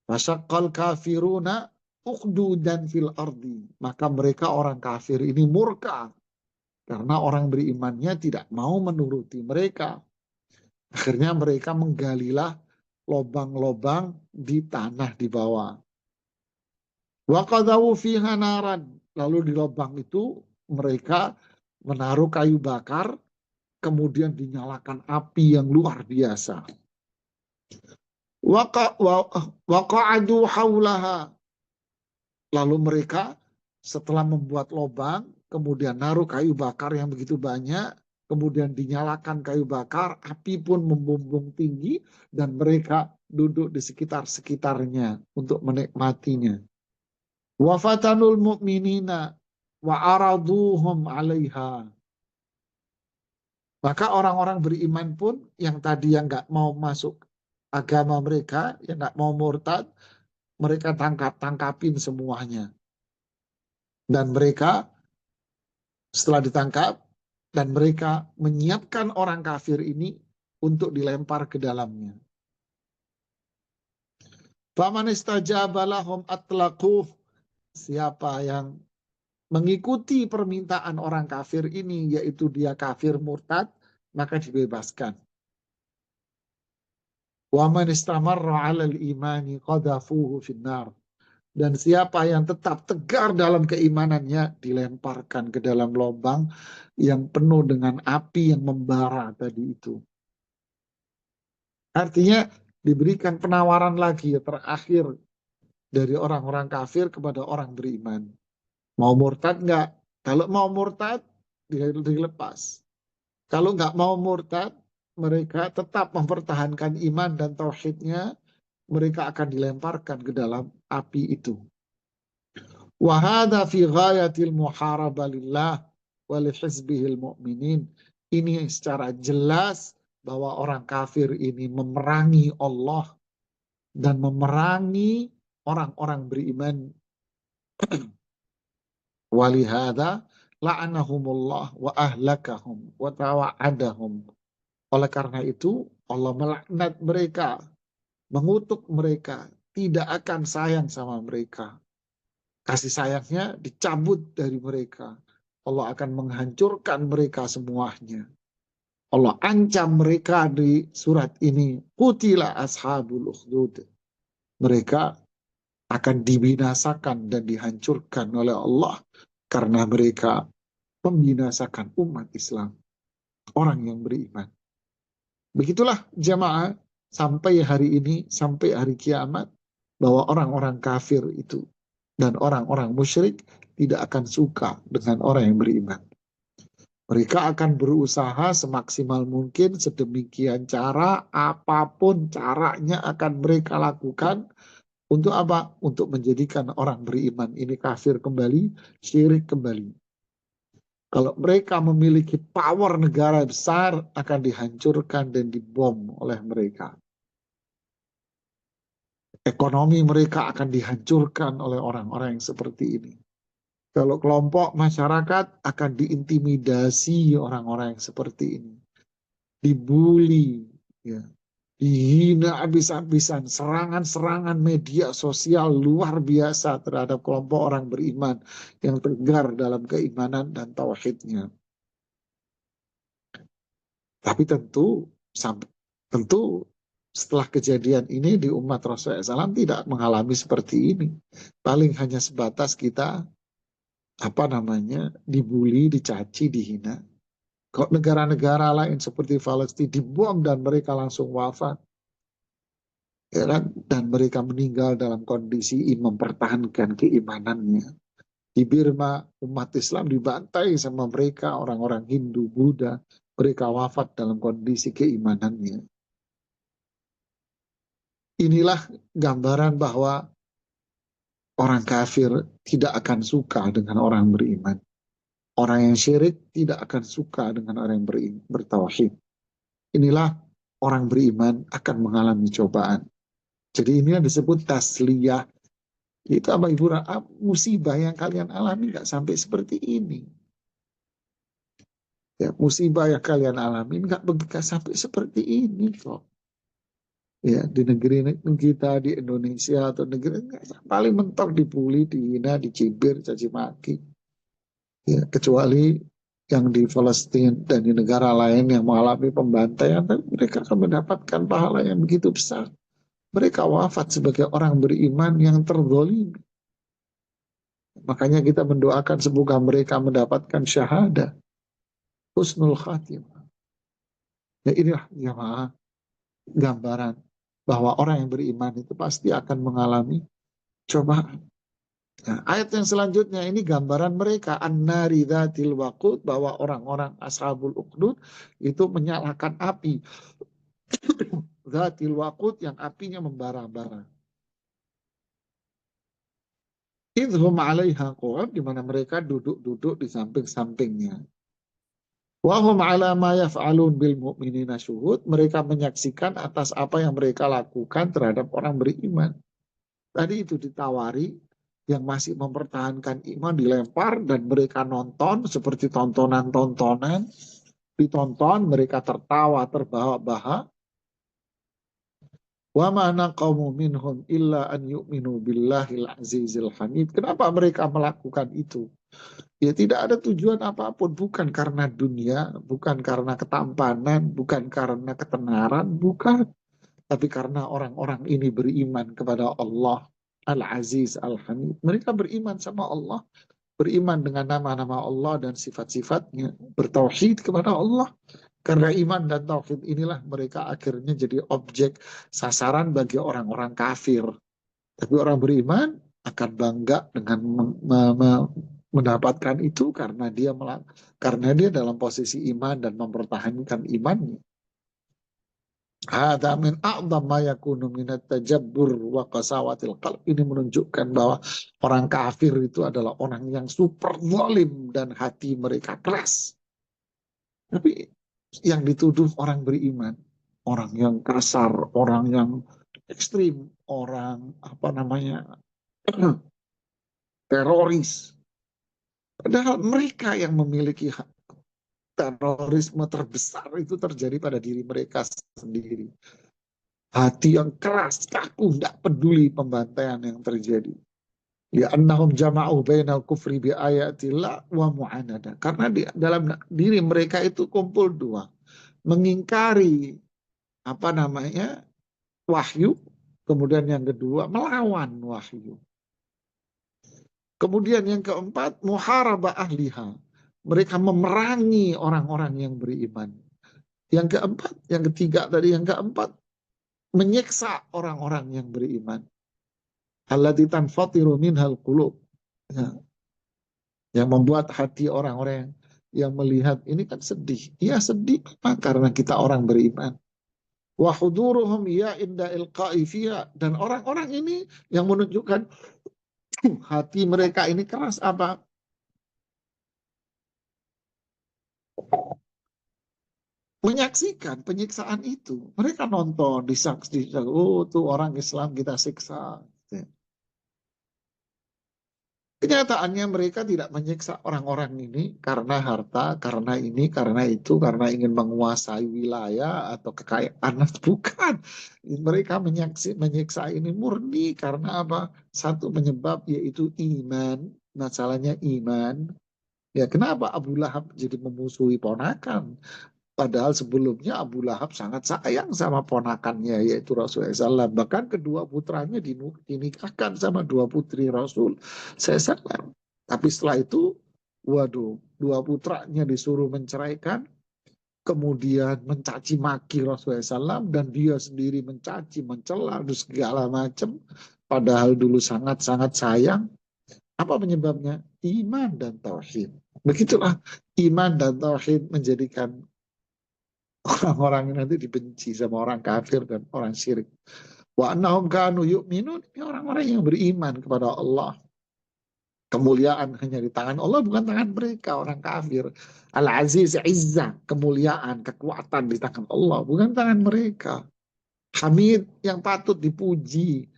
Fasyaqqal kafiruna ukhdudan fil ardi. Maka mereka orang kafir ini murka karena orang berimannya tidak mau menuruti mereka. Akhirnya mereka menggalilah lobang-lobang di tanah di bawah. Wa qadawu fiha naran. Lalu di lubang itu mereka menaruh kayu bakar, kemudian dinyalakan api yang luar biasa. Waqa'adu haulaha. Lalu mereka setelah membuat lubang, kemudian naruh kayu bakar yang begitu banyak, kemudian dinyalakan kayu bakar, api pun membumbung tinggi, dan mereka duduk di sekitar-sekitarnya untuk menikmatinya. Wafatanul mu'minina wa araduhum 'alaiha. Maka orang-orang beriman pun yang tadi yang nggak mau masuk agama mereka, yang nggak mau murtad, mereka tangkapin semuanya. Dan mereka setelah ditangkap, dan mereka menyiapkan orang kafir ini untuk dilempar ke dalamnya. Faman istajaba lahum atlaquh. Siapa yang mengikuti permintaan orang kafir ini, yaitu dia kafir murtad, maka dibebaskan. Wa man istamarra 'alal imani qadhafuhu finnar. Dan siapa yang tetap tegar dalam keimanannya dilemparkan ke dalam lubang yang penuh dengan api yang membara tadi itu. Artinya diberikan penawaran lagi ya, terakhir dari orang-orang kafir kepada orang beriman. Mau murtad nggak? Kalau mau murtad, dilepas. Kalau nggak mau murtad, mereka tetap mempertahankan iman dan tauhidnya, mereka akan dilemparkan ke dalam api itu. Wahada fi ghayatil muharabah lillah wa li hizbihil mu'minin. Ini secara jelas bahwa orang kafir ini memerangi Allah dan memerangi orang-orang beriman. Walihada la'anahumullah wa ahlakahum wa tawa'adahum. Oleh karena itu Allah melaknat mereka, mengutuk mereka, tidak akan sayang sama mereka. Kasih sayangnya dicabut dari mereka. Allah akan menghancurkan mereka semuanya. Allah ancam mereka di surat ini. Qutila ashabul ukhdud. Mereka akan dibinasakan dan dihancurkan oleh Allah karena mereka membinasakan umat Islam, orang yang beriman. Begitulah jamaah sampai hari ini, sampai hari kiamat, bahwa orang-orang kafir itu dan orang-orang musyrik tidak akan suka dengan orang yang beriman. Mereka akan berusaha semaksimal mungkin, sedemikian cara, apapun caranya akan mereka lakukan. Untuk apa? Untuk menjadikan orang beriman ini kafir kembali, syirik kembali. Kalau mereka memiliki power negara besar, akan dihancurkan dan dibom oleh mereka. Ekonomi mereka akan dihancurkan oleh orang-orang yang seperti ini. Kalau kelompok masyarakat akan diintimidasi orang-orang yang seperti ini. Dibully, ya, dihina habis-habisan, serangan-serangan media sosial luar biasa terhadap kelompok orang beriman yang tegar dalam keimanan dan tauhidnya. Tapi tentu setelah kejadian ini di umat Rasulullah SAW tidak mengalami seperti ini. Paling hanya sebatas kita dibully, dicaci, dihina. Kok negara-negara lain seperti Palestina dibom dan mereka langsung wafat, ya kan? Dan mereka meninggal dalam kondisi mempertahankan keimanannya. Di Burma umat Islam dibantai sama mereka, orang-orang Hindu, Buddha, mereka wafat dalam kondisi keimanannya. Inilah gambaran bahwa orang kafir tidak akan suka dengan orang beriman. Orang yang syirik tidak akan suka dengan orang yang bertauhid. Inilah orang beriman akan mengalami cobaan. Jadi ini yang disebut tasliyah. Itu apa Ibu? Musibah yang kalian alami nggak sampai seperti ini. Ya, musibah yang kalian alami nggak sampai seperti ini kok. Ya, di negeri kita di Indonesia atau negeri paling mentok dibully, dihina, dicibir, caci maki. Ya, kecuali yang di Palestina dan di negara lain yang mengalami pembantaian, mereka akan mendapatkan pahala yang begitu besar. Mereka wafat sebagai orang beriman yang terzalimi. Makanya kita mendoakan semoga mereka mendapatkan syahadah, husnul khatimah. Ya inilah jamaah gambaran bahwa orang yang beriman itu pasti akan mengalami cobaan. Nah, ayat yang selanjutnya ini gambaran mereka an-nari dzatil waqud, bahwa orang-orang ashabul ukhdud itu menyalakan api dzatil waqud yang apinya membara-bara. Idhum 'alaiha qu'ud, di mana mereka duduk-duduk di samping-sampingnya. Wa hum 'ala ma yaf'alun bil mu'minina syuhud, mereka menyaksikan atas apa yang mereka lakukan terhadap orang beriman. Tadi itu ditawari, yang masih mempertahankan iman dilempar dan mereka nonton seperti tontonan-tontonan, ditonton, mereka tertawa terbahak-bahak. Wa ma naqamu minhum illa an yu'minu billahil azizil hamid. Kenapa mereka melakukan itu? Ya tidak ada tujuan apapun, bukan karena dunia, bukan karena ketampanan, bukan karena ketenaran, bukan. Tapi karena orang-orang ini beriman kepada Allah Al-Aziz Al-Hamid. Mereka beriman sama Allah, beriman dengan nama-nama Allah dan sifat-sifatnya, bertauhid kepada Allah. Karena iman dan tauhid inilah mereka akhirnya jadi objek sasaran bagi orang-orang kafir. Tapi orang beriman akan bangga dengan mendapatkan itu karena dia dalam posisi iman dan mempertahankan imannya. Hada min a'dham ma yakunu minat tajabbur wa qasawatil qalb. Ini menunjukkan bahwa orang kafir itu adalah orang yang super zalim dan hati mereka keras. Tapi yang dituduh orang beriman, orang yang kasar, orang yang ekstrim, orang apa namanya teroris. Padahal mereka yang memiliki terorisme terbesar itu terjadi pada diri mereka sendiri. Hati yang keras, kaku, tidak peduli pembantaian yang terjadi. Li'annahum jama'u bainal kufri bi ayatillah wa mu'anada. Karena dalam diri mereka itu kumpul dua. Mengingkari apa namanya wahyu, kemudian yang kedua melawan wahyu. Kemudian yang keempat muharabah ahliha. Mereka memerangi orang-orang yang beriman. Yang keempat, yang ketiga tadi, yang keempat menyiksa orang-orang yang beriman. Allati tanfatiru minhal qulub. Ya, yang membuat hati orang-orang yang melihat ini kan sedih. Ya sedih karena kita orang beriman. Wa huduruhum ya inda ilqa'i fiha. Dan orang-orang ini yang menunjukkan hati mereka ini keras apa? Menyaksikan penyiksaan itu. Mereka nonton, disaksikan, oh tuh orang Islam kita siksa. Kenyataannya mereka tidak menyiksa orang-orang ini karena harta, karena ini, karena itu, karena ingin menguasai wilayah atau kekayaan. Bukan. Mereka menyiksa ini murni karena apa? Satu penyebab yaitu iman. Masalahnya iman. Ya, kenapa Abu Lahab jadi memusuhi ponakan? Padahal sebelumnya Abu Lahab sangat sayang sama ponakannya yaitu Rasulullah SAW. Bahkan kedua putranya dinikahkan sama dua putri Rasul SAW. Tapi setelah itu, waduh, dua putranya disuruh menceraikan, kemudian mencaci maki Rasulullah SAW dan dia sendiri mencaci, mencela, dan segala macam. Padahal dulu sangat-sangat sayang. Apa penyebabnya? Iman dan tauhid. Begitulah iman dan tauhid menjadikan orang-orang ini nanti dibenci sama orang kafir dan orang syirik. Wa annahum kanu yu'minun, ini orang-orang yang beriman kepada Allah. Kemuliaan hanya di tangan Allah, bukan tangan mereka, orang kafir. Al-Aziz, Izzah, kemuliaan, kekuatan di tangan Allah, bukan tangan mereka. Hamid yang patut dipuji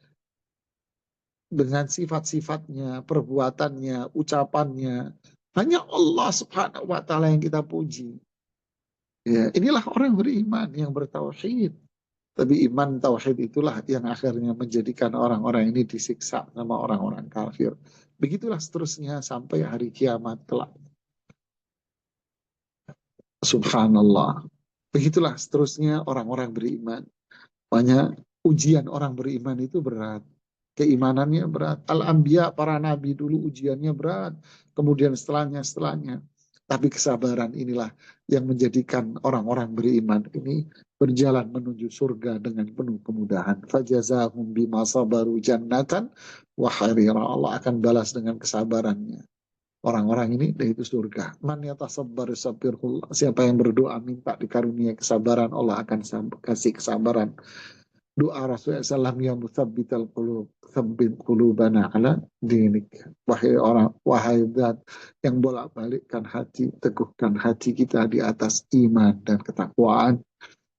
dengan sifat-sifatnya, perbuatannya, ucapannya. Hanya Allah subhanahu wa ta'ala yang kita puji. Ya, inilah orang beriman yang bertauhid. Tapi iman tauhid itulah yang akhirnya menjadikan orang-orang ini disiksa sama orang-orang kafir. Begitulah seterusnya sampai hari kiamat kelak. Subhanallah. Begitulah seterusnya orang-orang beriman. Banyak ujian orang beriman itu berat. Keimanannya berat. Al-Anbiya, para nabi dulu ujiannya berat. Kemudian setelahnya. Tapi kesabaran inilah yang menjadikan orang-orang beriman ini berjalan menuju surga dengan penuh kemudahan. Fajazahum bima sabaru jannatan wa harira. Allah akan balas dengan kesabarannya. Orang-orang ini itu surga. Man yatasabbar sabirullah. Siapa yang berdoa minta dikarunia kesabaran, Allah akan kasih kesabaran. Doa Rasulullah SAW yang musabbital qulub, tsabbit qulubana ala dinik. Wahai zat yang bolak-balikkan hati, teguhkan hati kita di atas iman dan ketakwaan.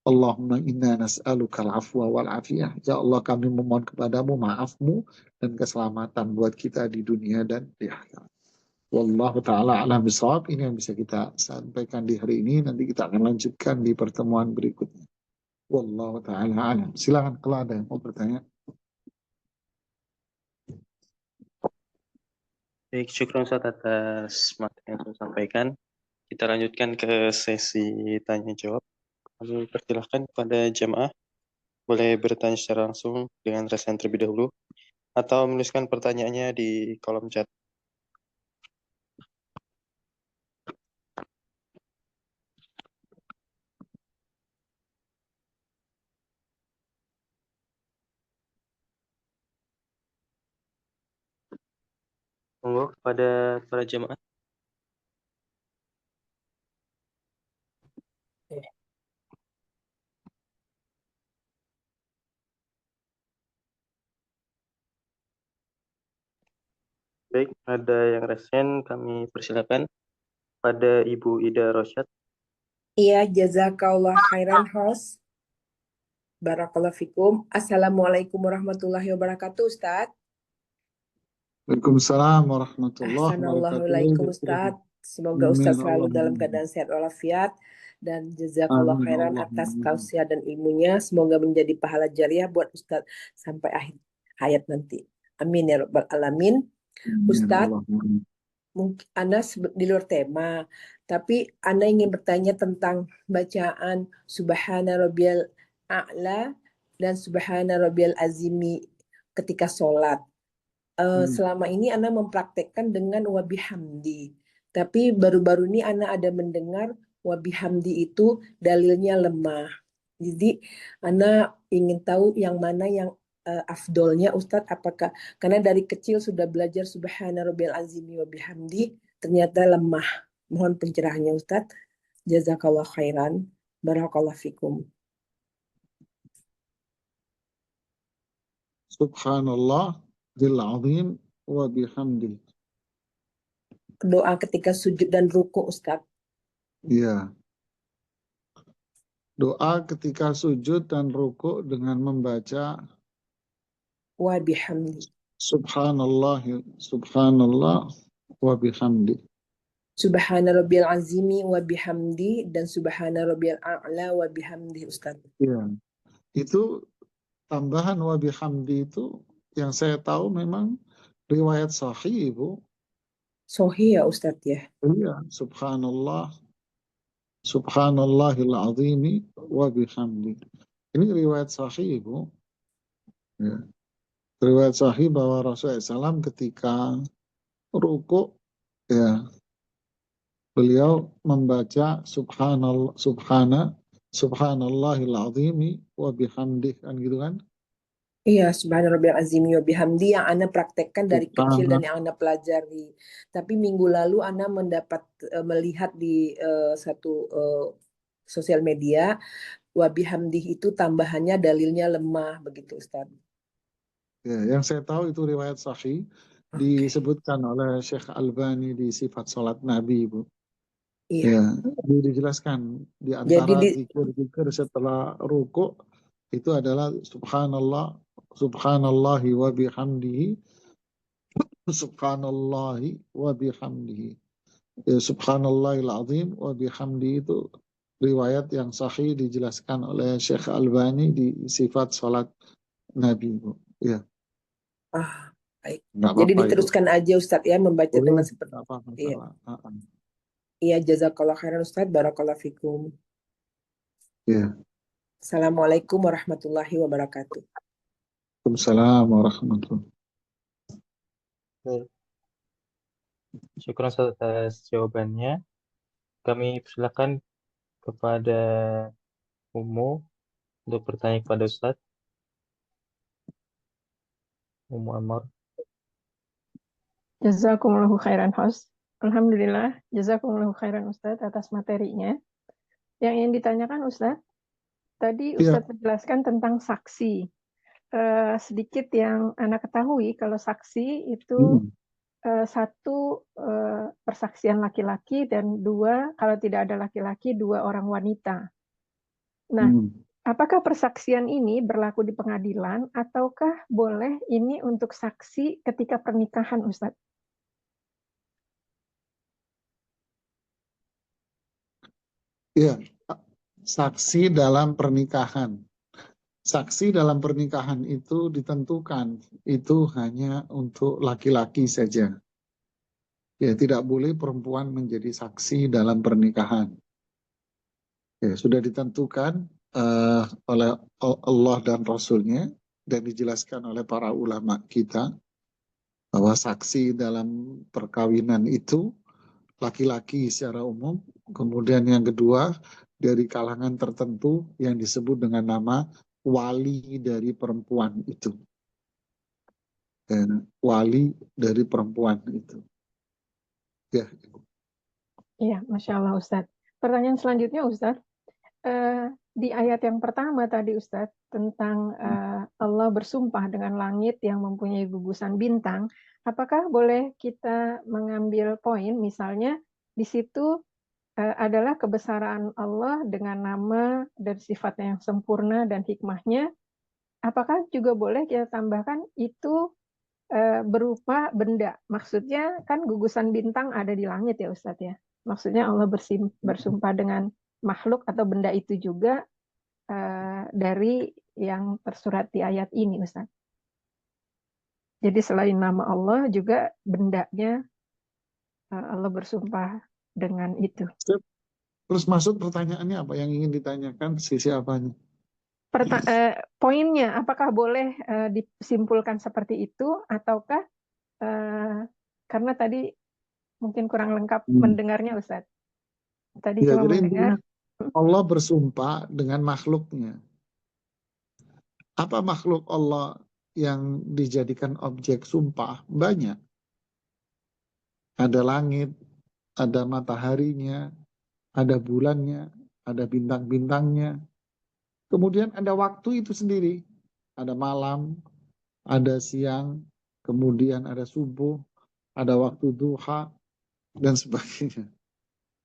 Allahumma inna nas'aluka al-afwa wal afiyah. Ya Allah, kami memohon kepadamu maafmu dan keselamatan buat kita di dunia dan di akhirat. Wallahu ta'ala alam bisawab. Ini yang bisa kita sampaikan di hari ini. Nanti kita akan lanjutkan di pertemuan berikutnya. Wallahu ta'ala alam. Silakan kalau ada yang mau bertanya. Baik, syukur Ustaz atas materi yang saya sampaikan. Kita lanjutkan ke sesi tanya jawab. Kami persilahkan kepada jamaah boleh bertanya secara langsung dengan raise hand terlebih dahulu atau menuliskan pertanyaannya di kolom chat. Monggo kepada para jamaah. Baik, ada yang raise hand, kami persilakan pada Ibu Ida Rosyad. Iya, jazakallah khairan host. Barakallahu fikum. Assalamualaikum warahmatullahi wabarakatuh, Ustaz. Waalaikumsalam warahmatullahi Assalamualaikum wabarakatuh. Ustaz. Semoga Ustaz Amin, selalu dalam Allahumma. keadaan sehat walafiat dan jazakallah Amin, khairan atas tausiah dan ilmunya. Semoga menjadi pahala jariah buat Ustaz sampai akhir hayat nanti. Amin ya rabbal alamin. Amin, Ustaz, Allahumma. mungkin Anda di luar tema, tapi Anda ingin bertanya tentang bacaan Subhana Rabbiyal A'la dan Subhana Rabbiyal Azimi ketika sholat. Selama ini Anda mempraktekkan dengan wabihamdi, tapi baru-baru ini Anda ada mendengar wabihamdi itu dalilnya lemah. Jadi Anda ingin tahu yang mana yang afdolnya Ustadz, apakah karena dari kecil sudah belajar Subhana Rabbiyal Azimi wa bihamdi ternyata lemah. Mohon pencerahannya Ustadz. Jazakallah khairan. Barakallah fikum. Subhanallah dil azim wa bihamdi. Doa ketika sujud dan ruku Ustadz. Iya. Doa ketika sujud dan ruku dengan membaca Wa bihamdi. Subhanallah, Subhanallah wa bihamdi. Subhana Rabbiyal Azimi wa bihamdi dan Subhana Rabbiyal A'la wa bihamdi Ustaz. Iya. Itu tambahan wa bihamdi itu yang saya tahu memang riwayat sahih, Ibu. Sahih ya Ustaz ya. Iya, Subhanallah, Subhanallahil azimi wa bihamdi. Ini riwayat sahih, Ibu. Ya. Riwayat sahih bahwa Rasulullah SAW ketika ruku, ya, beliau membaca Subhanallahil azimi wa bihamdi, kan gitu kan? Iya, Subhana Rabbiyal Azimi wa bihamdi yang Ana praktekkan dari kecil dan yang Ana pelajari. Tapi minggu lalu Ana melihat di satu sosial media wa bihamdi itu tambahannya dalilnya lemah begitu Ustaz. Ya, yang saya tahu itu riwayat sahih disebutkan oleh Syekh Albani di Sifat Salat Nabi, Bu. Iya. Ya, dijelaskan di antara zikir-zikir setelah ruku itu adalah Subhanallah, Subhanallahi wa bihamdihi, Subhanallahi wa bihamdihi. Ya, Subhanallahil azim wa bihamdihi itu riwayat yang sahih dijelaskan oleh Syekh Albani di Sifat Salat Nabi, Bu. Ya. Baik. Nggak Jadi apa-apa, diteruskan Ibu. aja Ustadz ya membaca dengan seperti apa-apa. iya. Iya, jazakallah khairan Ustadz, barakallahu fikum. Iya. Assalamualaikum warahmatullahi wabarakatuh. Waalaikumsalam warahmatullahi Baik. Syukur atas jawabannya. Kami persilakan kepada Umu untuk bertanya kepada Ustadz. Umu Ammar. Jazakumullahu khairan host. Alhamdulillah, jazakumullahu khairan Ustadz atas materinya. Yang ingin ditanyakan Ustadz, tadi Ustadz menjelaskan tentang saksi. Sedikit yang Anda ketahui, kalau saksi itu satu persaksian laki-laki dan dua, kalau tidak ada laki-laki, dua orang wanita. Nah, apakah persaksian ini berlaku di pengadilan ataukah boleh ini untuk saksi ketika pernikahan Ustadz? Iya, saksi dalam pernikahan. Saksi dalam pernikahan itu ditentukan, itu hanya untuk laki-laki saja. Ya, tidak boleh perempuan menjadi saksi dalam pernikahan. Ya, sudah ditentukan oleh Allah dan Rasul-Nya dan dijelaskan oleh para ulama kita bahwa saksi dalam perkawinan itu laki-laki secara umum, kemudian yang kedua dari kalangan tertentu yang disebut dengan nama wali dari perempuan itu. Wali dari perempuan itu. Ya. Iya, Masya Allah Ustadz. Pertanyaan selanjutnya Ustadz, di ayat yang pertama tadi Ustadz tentang Allah bersumpah dengan langit yang mempunyai gugusan bintang, apakah boleh kita mengambil poin misalnya di situ adalah kebesaran Allah dengan nama dan sifatnya yang sempurna dan hikmahnya, apakah juga boleh kita tambahkan itu berupa benda? Maksudnya kan gugusan bintang ada di langit ya Ustadz ya. Maksudnya Allah bersumpah dengan makhluk atau benda itu juga dari yang tersurat di ayat ini Ustadz. Jadi selain nama Allah juga bendanya Allah bersumpah dengan itu. Terus maksud pertanyaannya apa yang ingin ditanyakan sisi apanya? Poinnya apakah boleh disimpulkan seperti itu ataukah karena tadi mungkin kurang lengkap mendengarnya Ustadz. Tadi ya, cuma jadi mendengar. Allah bersumpah dengan makhluknya. Apa makhluk Allah yang dijadikan objek sumpah? Banyak. Ada langit, ada mataharinya, ada bulannya, ada bintang-bintangnya. Kemudian ada waktu itu sendiri. Ada malam, ada siang, kemudian ada subuh, ada waktu duha, dan sebagainya.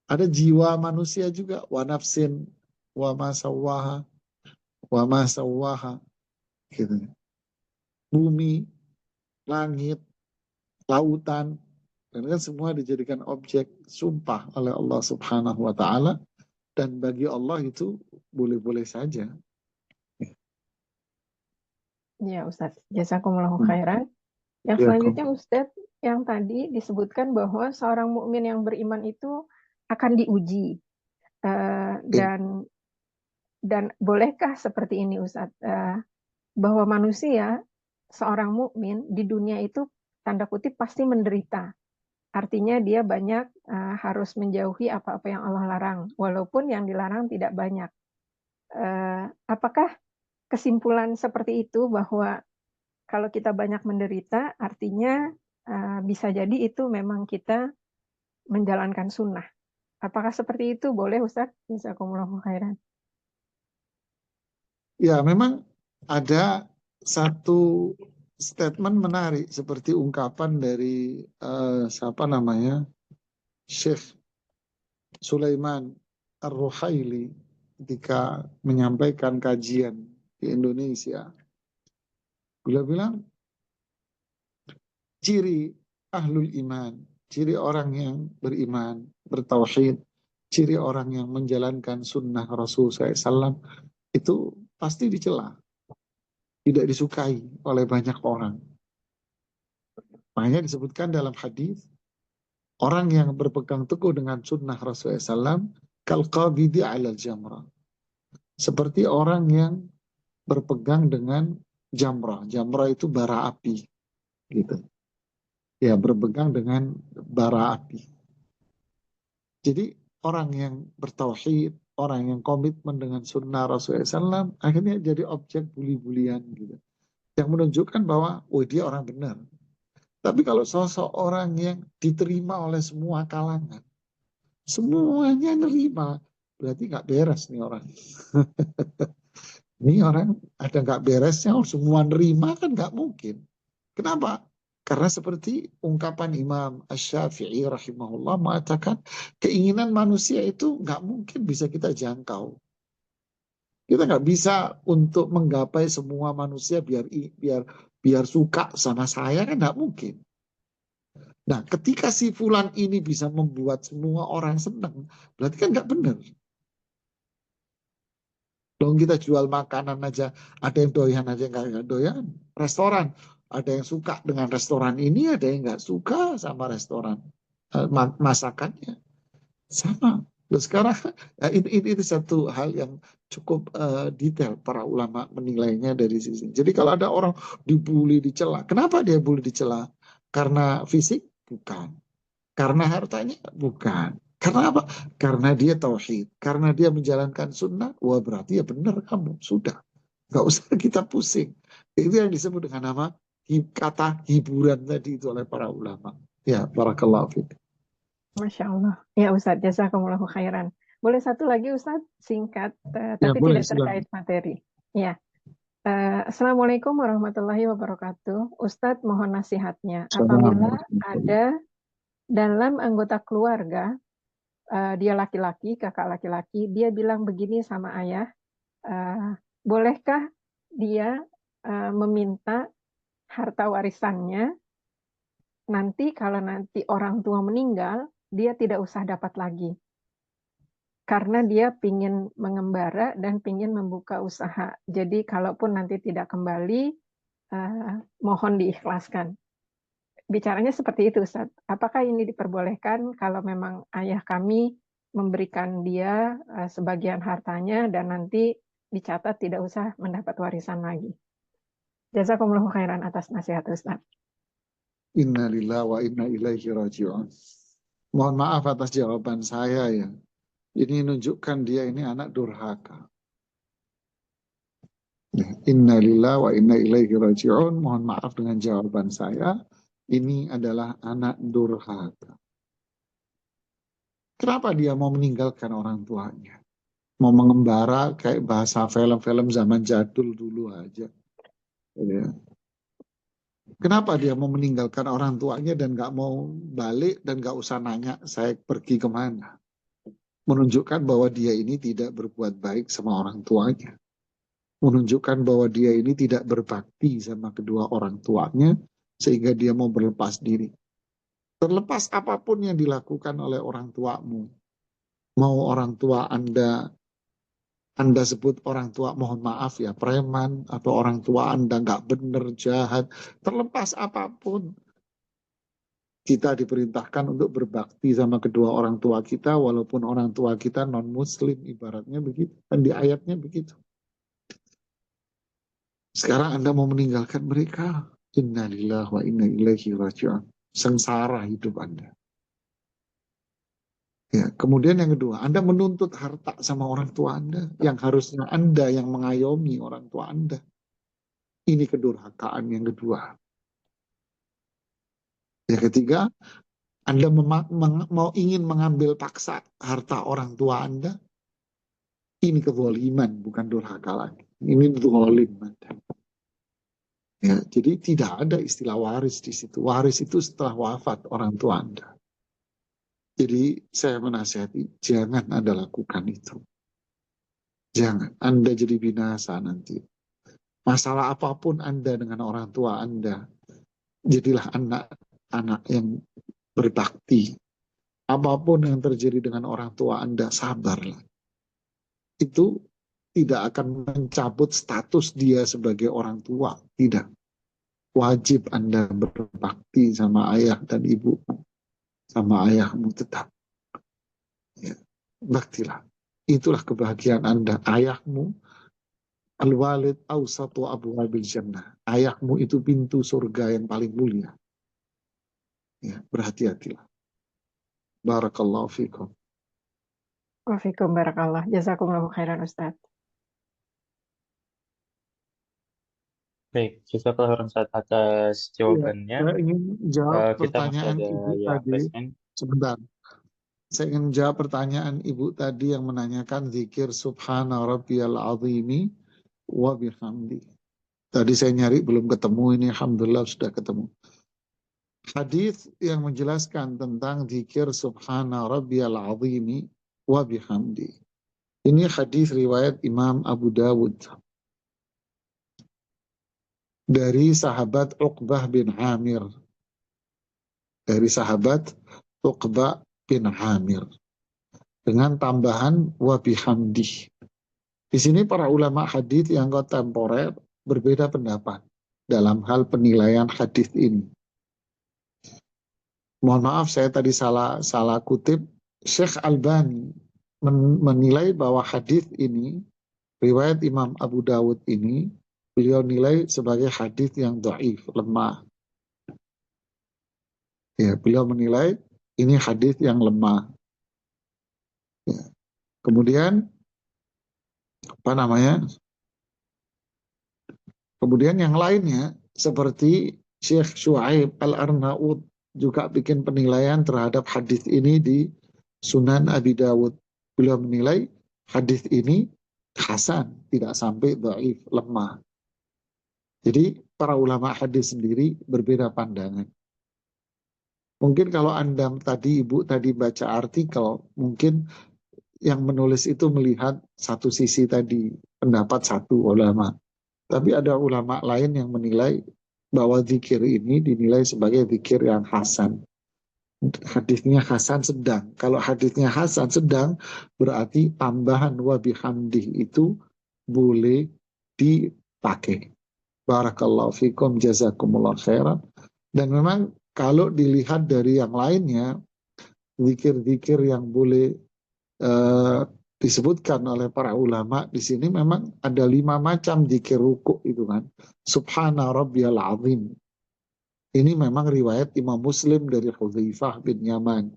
Ada jiwa manusia juga, wa nafsin, wa ma sawwaha, wa ma sawwaha. Gitu. Bumi, langit, lautan, dan kan semua dijadikan objek sumpah oleh Allah Subhanahu wa Ta'ala, dan bagi Allah itu boleh-boleh saja. Ya Ustadz, jazakumullahu khairan. Yang Ya, selanjutnya Ustadz, yang tadi disebutkan bahwa seorang mukmin yang beriman itu akan diuji. Dan bolehkah seperti ini Ustadz, bahwa manusia, seorang mukmin di dunia itu tanda kutip pasti menderita. Artinya dia banyak harus menjauhi apa-apa yang Allah larang, walaupun yang dilarang tidak banyak. Apakah kesimpulan seperti itu bahwa kalau kita banyak menderita, artinya bisa jadi itu memang kita menjalankan sunnah. Apakah seperti itu? Boleh Ustadz? Jazakumullahu khairan. Ya, memang ada satu statement menarik seperti ungkapan dari siapa namanya, Syekh Sulaiman Ar-Ruhaili ketika menyampaikan kajian di Indonesia. Beliau bilang, ciri ahlul iman, ciri orang yang beriman, bertauhid, ciri orang yang menjalankan sunnah Rasul SAW itu pasti dicela, tidak disukai oleh banyak orang. Makanya disebutkan dalam hadis, orang yang berpegang teguh dengan sunnah Rasul SAW kalqabidi ala jamrah, seperti orang yang berpegang dengan jamrah. Jamrah itu bara api, gitu. Ya, berpegang dengan bara api. Jadi orang yang bertauhid, orang yang komitmen dengan sunnah Rasulullah SAW, akhirnya jadi objek buli-bulian gitu. Yang menunjukkan bahwa, oh dia orang benar. Tapi kalau sosok orang yang diterima oleh semua kalangan, semuanya nerima, berarti nggak beres nih orang. Ini orang ada nggak beresnya, semua nerima kan nggak mungkin. Kenapa? Karena seperti ungkapan Imam Asy-Syafi'i rahimahullah mengatakan keinginan manusia itu nggak mungkin bisa kita jangkau. Kita nggak bisa untuk menggapai semua manusia biar suka sama saya, kan nggak mungkin. Nah, ketika si fulan ini bisa membuat semua orang senang, berarti kan nggak benar. Dong kita jual makanan aja, ada yang doyan, ada yang nggak doyan. Restoran, ada yang suka dengan restoran ini, ada yang nggak suka sama restoran masakannya. Sama. Loh sekarang ya, ini satu hal yang cukup detail para ulama menilainya dari sisi. Jadi kalau ada orang dibully, dicela, kenapa dia bully, dicela? Karena fisik? Bukan. Karena hartanya? Bukan. Karena apa? Karena dia tauhid. Karena dia menjalankan sunnah. Wah berarti ya benar kamu. Sudah. Nggak usah kita pusing. Itu yang disebut dengan nama kata hiburan tadi itu oleh para ulama. Ya, barakallahu fiik. Masya Allah. Ya Ustadz, jazakumullahu khairan. Boleh satu lagi Ustadz, singkat, Ya tapi boleh, tidak silakan. terkait materi. Ya. Assalamualaikum warahmatullahi wabarakatuh. Ustadz mohon nasihatnya. Apabila ada dalam anggota keluarga, dia laki-laki, kakak laki-laki, dia bilang begini sama ayah, bolehkah dia meminta harta warisannya nanti kalau nanti orang tua meninggal, dia tidak usah dapat lagi. Karena dia pingin mengembara dan pingin membuka usaha. Jadi kalaupun nanti tidak kembali, mohon diikhlaskan. Bicaranya seperti itu, Ustaz. Apakah ini diperbolehkan kalau memang ayah kami memberikan dia sebagian hartanya dan nanti dicatat tidak usah mendapat warisan lagi? Jazakumullahu khairan atas nasihat Ustaz. Inna lillahi wa inna ilaihi raji'un. Mohon maaf atas jawaban saya ya. Ini menunjukkan dia ini anak durhaka. Inna lillahi wa inna ilaihi raji'un. Mohon maaf dengan jawaban saya. Ini adalah anak durhaka. Kenapa dia mau meninggalkan orang tuanya? Mau mengembara kayak bahasa film-film zaman jadul dulu aja. Ya. Kenapa dia mau meninggalkan orang tuanya dan gak mau balik dan gak usah nanya saya pergi kemana? Menunjukkan bahwa dia ini tidak berbuat baik sama orang tuanya. Menunjukkan bahwa dia ini tidak berbakti sama kedua orang tuanya sehingga dia mau berlepas diri. Terlepas apapun yang dilakukan oleh orang tuamu, mau orang tua Anda sebut orang tua, mohon maaf ya, preman, atau orang tua Anda nggak benar, jahat, terlepas apapun, kita diperintahkan untuk berbakti sama kedua orang tua kita, walaupun orang tua kita non-muslim, ibaratnya begitu. Dan di ayatnya begitu. Sekarang Anda mau meninggalkan mereka, inna lillahi wa inna ilaihi raji'un. Sengsara hidup Anda. Ya, kemudian yang kedua, Anda menuntut harta sama orang tua Anda, yang harusnya Anda yang mengayomi orang tua Anda. Ini kedurhakaan yang kedua. Yang ketiga, Anda mau ingin mengambil paksa harta orang tua Anda. Ini kezaliman, bukan durhaka lagi. Ini zalim. Ya, jadi tidak ada istilah waris di situ. Waris itu setelah wafat orang tua Anda. Jadi saya menasihati, jangan Anda lakukan itu. Jangan, Anda jadi binasa nanti. Masalah apapun Anda dengan orang tua Anda, jadilah anak yang berbakti. Apapun yang terjadi dengan orang tua Anda, sabarlah. Itu tidak akan mencabut status dia sebagai orang tua. Tidak. Wajib Anda berbakti sama ayah dan ibumu. Sama ayahmu tetap. Ya, baktilah. Itulah kebahagiaan Anda. Ayahmu, al-walid awsatu abwabil jannah. Ayahmu itu pintu surga yang paling mulia. Ya, berhati-hatilah. Barakallahu fikum. Wafikum barakallah. Jazakumullahu khairan Ustaz. Baik, jazakallah khairan Ustaz atas jawabannya. Saya ingin jawab Kita masih pertanyaan ada Ibu yang tadi. raise hand. Sebentar. Saya ingin menjawab pertanyaan Ibu tadi yang menanyakan zikir subhana rabbiyal azimi wa bihamdi. Tadi saya nyari belum ketemu, ini alhamdulillah sudah ketemu. Hadis yang menjelaskan tentang zikir subhana rabbiyal azimi wa bihamdi. Ini hadis riwayat Imam Abu Dawud dari sahabat Uqbah bin Amir. Dari sahabat Uqbah bin Amir. Dengan tambahan wa bihamdi. Di sini para ulama hadis yang kontemporer berbeda pendapat dalam hal penilaian hadis ini. Mohon maaf saya tadi salah kutip. Syekh Albani menilai bahwa hadis ini, riwayat Imam Abu Dawud ini, beliau nilai sebagai hadis yang dhaif, lemah. Ya, beliau menilai ini hadis yang lemah. Ya. Kemudian apa namanya? Kemudian yang lainnya seperti Syekh Syuaib Al-Arnaud juga bikin penilaian terhadap hadis ini di Sunan Abi Dawud. Beliau menilai hadis ini hasan, tidak sampai dhaif, lemah. Jadi para ulama hadis sendiri berbeda pandangan. Mungkin kalau Anda Ibu tadi baca artikel, mungkin yang menulis itu melihat satu sisi tadi, pendapat satu ulama. Tapi ada ulama lain yang menilai bahwa zikir ini dinilai sebagai zikir yang hasan. Hadisnya hasan sedang. Kalau hadisnya hasan sedang, berarti tambahan wa bihamdih itu boleh dipakai. Barakallahu fikum, jazakumullah khairan. Dan memang kalau dilihat dari yang lainnya, zikir-zikir yang boleh disebutkan oleh para ulama di sini memang ada 5 macam zikir ruku itu kan. Subhana rabbiyal azim. Ini memang riwayat Imam Muslim dari Hudzaifah bin Yaman.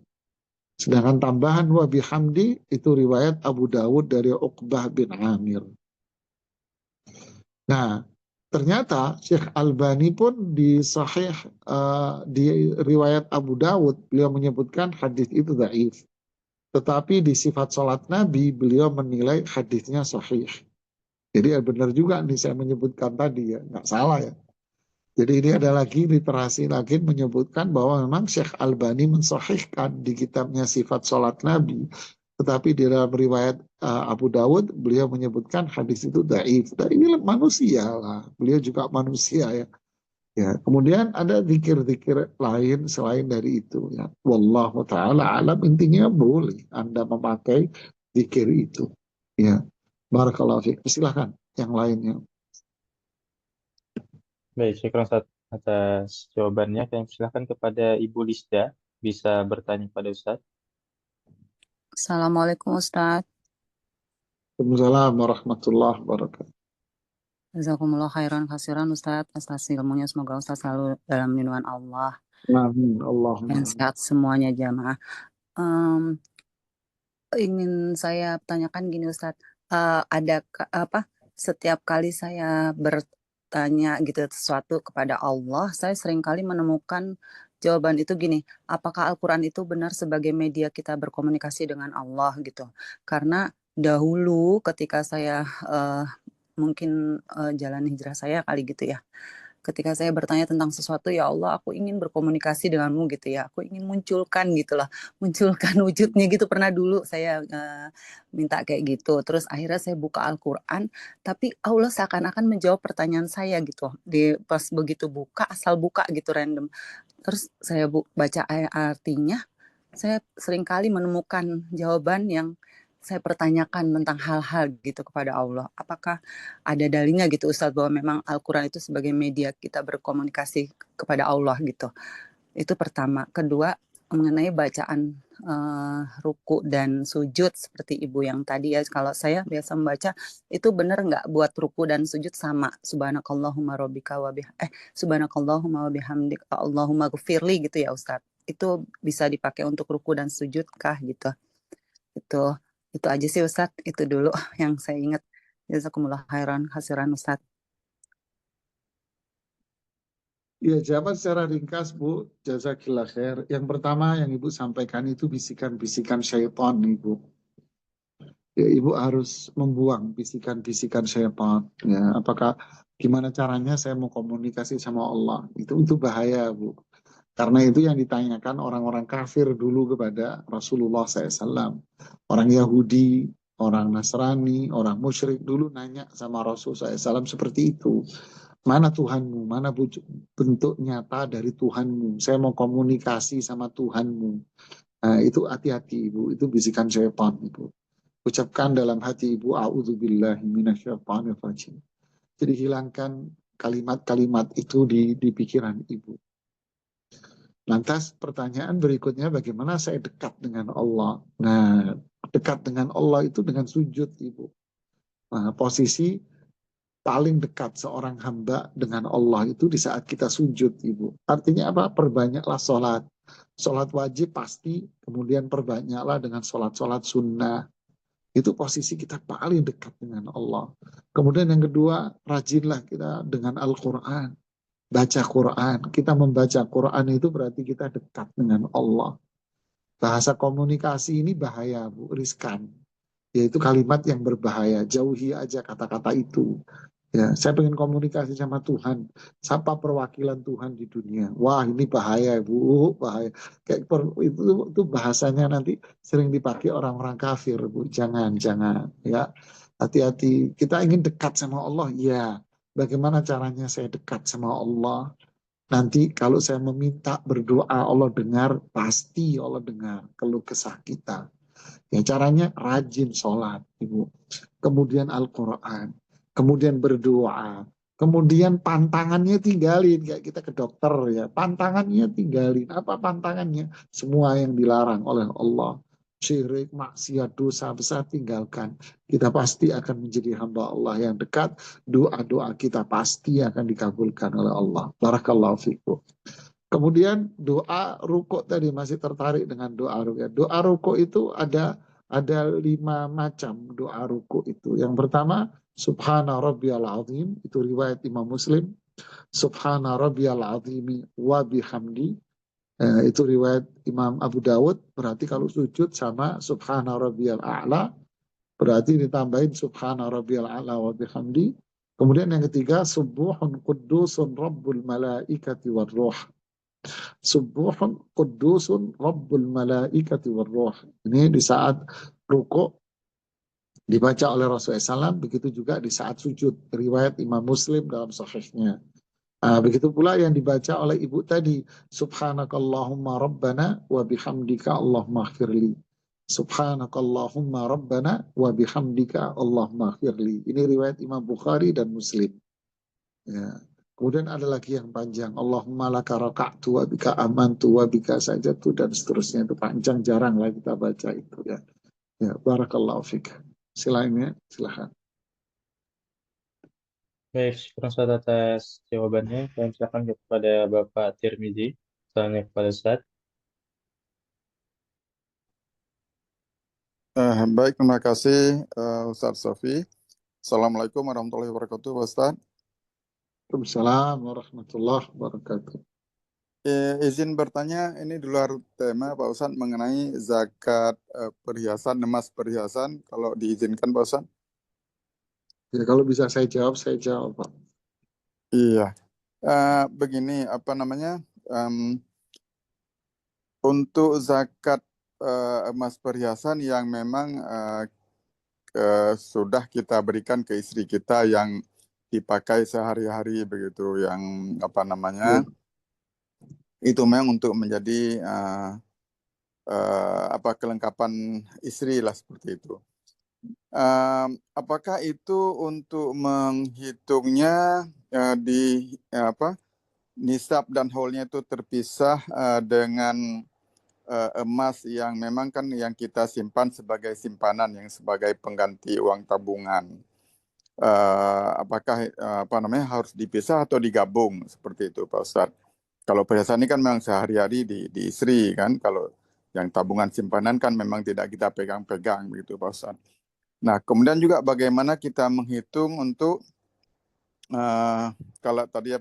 Sedangkan tambahan wa bihamdi itu riwayat Abu Dawud dari Uqbah bin Amir. Nah, ternyata Syekh Albani pun di sahih di riwayat Abu Dawud beliau menyebutkan hadis itu dhaif. Tetapi di sifat sholat Nabi beliau menilai hadisnya sahih. Jadi benar juga nih saya menyebutkan tadi ya, nggak salah ya. Jadi ini ada lagi literasi lagi menyebutkan bahwa memang Syekh Albani mensahihkan di kitabnya sifat sholat Nabi. Tetapi di dalam riwayat Abu Dawud beliau menyebutkan hadis itu dhaif. Dan ini manusia lah, beliau juga manusia ya. Ya, kemudian ada zikir-zikir lain selain dari itu ya. Wallahu taala alam, intinya boleh Anda memakai zikir itu. Ya. Barakallahu fiik. Silakan yang lainnya. Baik, syukur Ustaz atas jawabannya. Kami silakan kepada Ibu Lisda, bisa bertanya kepada Ustaz. Assalamualaikum Ustaz. Waalaikumsalam warahmatullahi wabarakatuh. Jazakumullah khairan khasiran Ustaz atas ilmunya. Semoga Ustaz selalu dalam lindungan Allah Amin. Allahumma. dan sehat semuanya jamaah. Ingin saya tanyakan gini Ustaz, setiap kali saya bertanya gitu sesuatu kepada Allah, saya seringkali menemukan jawaban itu gini, apakah Al-Quran itu benar sebagai media kita berkomunikasi dengan Allah gitu? Karena dahulu ketika saya mungkin jalan hijrah saya kali gitu ya, ketika saya bertanya tentang sesuatu, ya Allah aku ingin berkomunikasi denganmu gitu ya, aku ingin munculkan gitulah, munculkan wujudnya gitu. Pernah dulu saya minta kayak gitu, terus akhirnya saya buka Al-Quran, tapi Allah seakan-akan menjawab pertanyaan saya gitu, pas begitu buka, asal buka gitu random, terus saya baca artinya, saya seringkali menemukan jawaban yang saya pertanyakan tentang hal-hal gitu kepada Allah. Apakah ada dalilnya gitu Ustaz bahwa memang Al-Quran itu sebagai media kita berkomunikasi kepada Allah gitu. Itu pertama. Kedua, mengenai bacaan ruku dan sujud seperti Ibu yang tadi ya. Kalau saya biasa membaca itu benar nggak buat ruku dan sujud sama. Subhanakallahumma rabbika wa subhanakallahumma wa bihamdik Allahumma ghfirli gitu ya Ustaz. Itu bisa dipakai untuk ruku dan sujud kah gitu. Itu aja sih Ustaz, itu dulu yang saya ingat. Jazakumullah khairan khasiran Ustaz. Ya, jawab secara ringkas Bu, jazakillah khair. Yang pertama yang Ibu sampaikan itu bisikan-bisikan syaitan Ibu. Ya, Ibu harus membuang bisikan-bisikan syaitan. Ya, apakah gimana caranya saya mau komunikasi sama Allah? Itu bahaya Bu. Karena itu yang ditanyakan orang-orang kafir dulu kepada Rasulullah SAW. Orang Yahudi, orang Nasrani, orang musyrik dulu nanya sama Rasulullah SAW seperti itu. Mana Tuhanmu? Mana bentuk nyata dari Tuhanmu? Saya mau komunikasi sama Tuhanmu. Nah, itu hati-hati Ibu. Itu bisikan syaitan Ibu. Ucapkan dalam hati ibu, a'udzubillahi minasyaitonir rajim. Jadi hilangkan kalimat-kalimat itu di pikiran ibu. Lantas pertanyaan berikutnya, bagaimana saya dekat dengan Allah? Nah, dekat dengan Allah itu dengan sujud, ibu. Nah, posisi paling dekat seorang hamba dengan Allah itu di saat kita sujud, ibu. Artinya apa? Perbanyaklah sholat. Sholat wajib pasti, kemudian perbanyaklah dengan sholat-sholat sunnah. Itu posisi kita paling dekat dengan Allah. Kemudian yang kedua, rajinlah kita dengan Al-Quran. Baca Quran. Kita membaca Quran itu berarti kita dekat dengan Allah. Bahasa komunikasi ini bahaya, Bu, riskan. Yaitu kalimat yang berbahaya. Jauhi aja kata-kata itu. Ya, saya pengen komunikasi sama Tuhan. Siapa perwakilan Tuhan di dunia? Wah, ini bahaya, Bu, bahaya. Itu bahasanya nanti sering dipakai orang-orang kafir, Bu. Jangan, ya. Hati-hati. Kita ingin dekat sama Allah, ya. Bagaimana caranya saya dekat sama Allah? Nanti kalau saya meminta berdoa, Allah dengar, pasti Allah dengar keluh kesah kita. Ya, caranya rajin sholat, Ibu. Kemudian Al-Quran. Kemudian berdoa. Kemudian pantangannya tinggalin. Kayak kita ke dokter ya. Pantangannya tinggalin. Apa pantangannya? Semua yang dilarang oleh Allah. Syirik, maksiat, dosa besar tinggalkan. Kita pasti akan menjadi hamba Allah yang dekat. Doa-doa kita pasti akan dikabulkan oleh Allah. Barakallahu fikum. Kemudian doa rukuk tadi, masih tertarik dengan doa rukuk. Doa rukuk itu ada 5 macam doa rukuk itu. Yang pertama, Subhana rabbiyal azim, itu riwayat Imam Muslim. Subhana rabbiyal azimi wa bihamdi, itu riwayat Imam Abu Dawud. Berarti kalau sujud sama Subhana rabbiyal a'la, berarti ditambahin Subhana rabbiyal a'la wa bihamdi. Kemudian yang ketiga, Subuhun Qudusun Rabbul Malaikati war Ruh. Subuhun Qudusun Rabbul Malaikati war Ruh. Ini di saat rukuk dibaca oleh Rasulullah SAW, begitu juga di saat sujud, riwayat Imam Muslim dalam sahihnya. Begitu pula yang dibaca oleh ibu tadi, Subhanakallahumma Rabbana wa bihamdika Allahumma aghfirli. Subhanakallahumma Rabbana wa bihamdika Allahumma aghfirli. Ini riwayat Imam Bukhari dan Muslim. Ya. Kemudian ada lagi yang panjang, Allahumma laka raka'tu wa bika amantu wa bika sajatu, dan seterusnya. Itu panjang, jarang lah kita baca itu ya. Ya, barakallahu fiik. Silakan. Baik, syukur Ustaz atas jawabannya. Kami silakan kepada Bapak Tirmizi. Soalnya kepada Ustaz. Baik, terima kasih Ustaz Sofi. Assalamualaikum warahmatullahi wabarakatuh, Pak Ustaz. Waalaikumsalam warahmatullahi wabarakatuh. Izin bertanya, ini di luar tema Pak Ustaz mengenai zakat perhiasan, emas perhiasan, kalau diizinkan Pak Ustaz. Ya, kalau bisa saya jawab, Pak. Iya. Begini, untuk zakat emas perhiasan yang memang sudah kita berikan ke istri kita yang dipakai sehari-hari begitu, yang itu memang untuk menjadi kelengkapan istri lah, seperti itu. Apakah itu untuk menghitungnya nisab dan haulnya itu terpisah dengan emas yang memang kan yang kita simpan sebagai simpanan, yang sebagai pengganti uang tabungan? Apakah harus dipisah atau digabung seperti itu, Pak Ustadz? Kalau perhiasan ini kan memang sehari-hari di istri kan, kalau yang tabungan simpanan kan memang tidak kita pegang-pegang begitu, Pak Ustadz. Nah, kemudian juga bagaimana kita menghitung untuk kalau tadi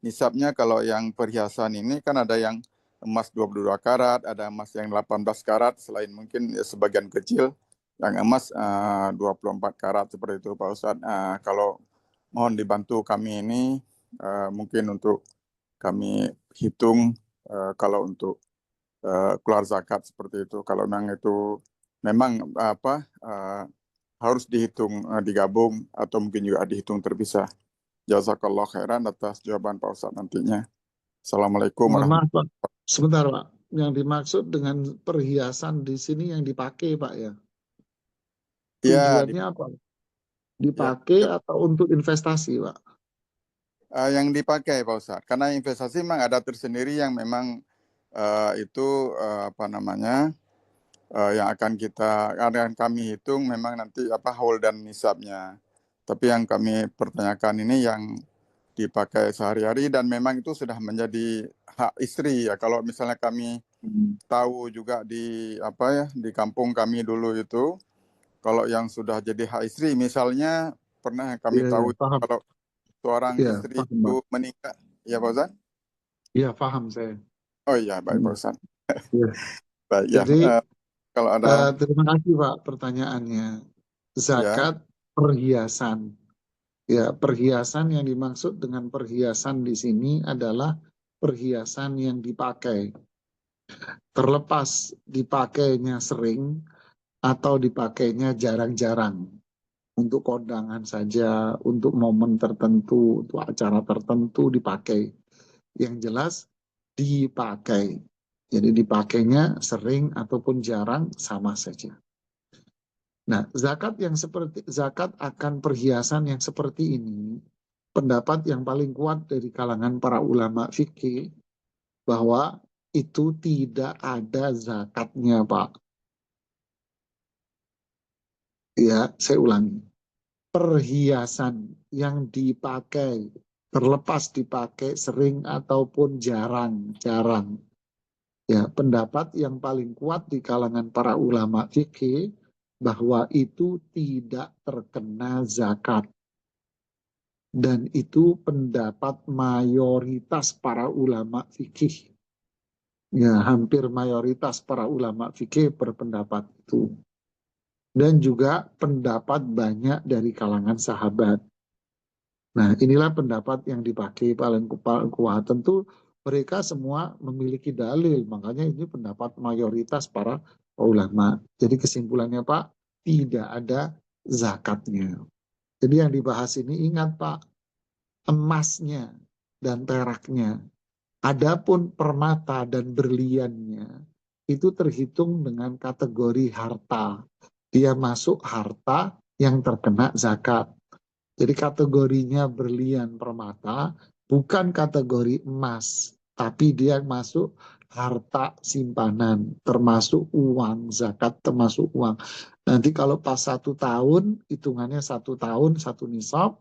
nisabnya, kalau yang perhiasan ini kan ada yang emas 22 karat, ada emas yang 18 karat, selain mungkin ya sebagian kecil yang emas 24 karat seperti itu, Pak Ustadz. Kalau mohon dibantu kami ini mungkin untuk kami hitung kalau untuk keluar zakat seperti itu. Kalau memang itu memang harus dihitung digabung atau mungkin juga dihitung terpisah. Jazakallah khairan atas jawaban Pak Ustadz nantinya. Assalamualaikum warahmatullahi wabarakatuh. Sebentar Pak, yang dimaksud dengan perhiasan di sini yang dipakai Pak ya? Ya, Tujuannya apa? Dipakai atau untuk investasi, Pak? yang dipakai Pak Ustadz. Karena investasi memang ada tersendiri yang memang itu apa namanya yang akan kami hitung memang nanti apa haul dan nisabnya. Tapi yang kami pertanyakan ini yang dipakai sehari-hari dan memang itu sudah menjadi hak istri ya. Kalau misalnya kami tahu juga di apa ya di kampung kami dulu itu kalau yang sudah jadi hak istri misalnya pernah kami Iya, tahu paham. kalau seorang Iya, istri paham, itu Pak. meninggal ya Pak Ustadz. Iya, paham saya. Oh iya baik Pak Ustadz. Iya. Baik ya Jadi, kalau ada terima kasih, Pak, pertanyaannya. ya Zakat perhiasan. Ya, perhiasan yang dimaksud dengan perhiasan di sini adalah perhiasan yang dipakai. Terlepas dipakainya sering atau dipakainya jarang-jarang. Untuk kondangan saja, untuk momen tertentu, untuk acara tertentu dipakai. Yang jelas dipakai. Jadi dipakainya sering ataupun jarang sama saja. Nah, zakat akan perhiasan yang seperti ini, pendapat yang paling kuat dari kalangan para ulama fikih bahwa itu tidak ada zakatnya, Pak. Ya, saya ulangi. Perhiasan yang dipakai, terlepas dipakai sering ataupun jarang. Ya, pendapat yang paling kuat di kalangan para ulama fikih bahwa itu tidak terkena zakat. Dan itu pendapat mayoritas para ulama fikih. Ya, hampir mayoritas para ulama fikih berpendapat itu. Dan juga pendapat banyak dari kalangan sahabat. Nah, inilah pendapat yang dipakai paling kuat. Tentu mereka semua memiliki dalil, makanya ini pendapat mayoritas para ulama. Jadi kesimpulannya Pak, tidak ada zakatnya. Jadi yang dibahas ini ingat Pak, emasnya dan peraknya. Adapun permata dan berliannya itu terhitung dengan kategori harta. Dia masuk harta yang terkena zakat. Jadi kategorinya berlian permata bukan kategori emas, tapi dia masuk harta simpanan, termasuk uang, zakat termasuk uang. Nanti kalau pas 1 tahun, hitungannya 1 tahun, 1 nisab,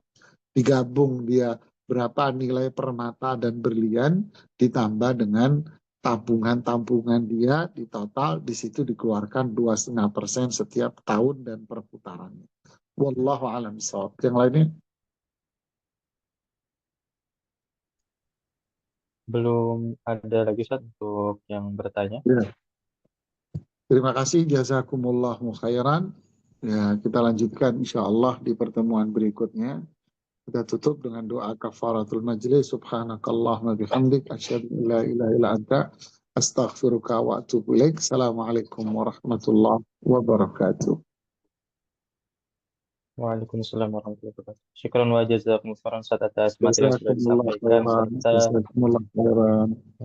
digabung dia berapa nilai permata dan berlian, ditambah dengan tabungan-tabungan dia, di total di situ dikeluarkan 2,5% setiap tahun dan perputarannya. Wallahu a'lam bishawab. Yang lainnya? Belum ada lagi Ustaz untuk yang bertanya. Ya. Terima kasih, jazakumullahu khairan. Ya, kita lanjutkan insya Allah di pertemuan berikutnya. Kita tutup dengan doa kafaratul majlis. Subhanakallahumma bihamdik. Asyhadu an la ilaha illa anta. Astaghfiruka wa atubu ilaik. Assalamualaikum warahmatullahi wabarakatuh. Waalaikumsalam warahmatullahi wabarakatuh. Syukran wa jazakumullah khairan Ustaz atas materi yang sudah Jazakumullah disampaikan khairan. serta Jazakumullah khairan.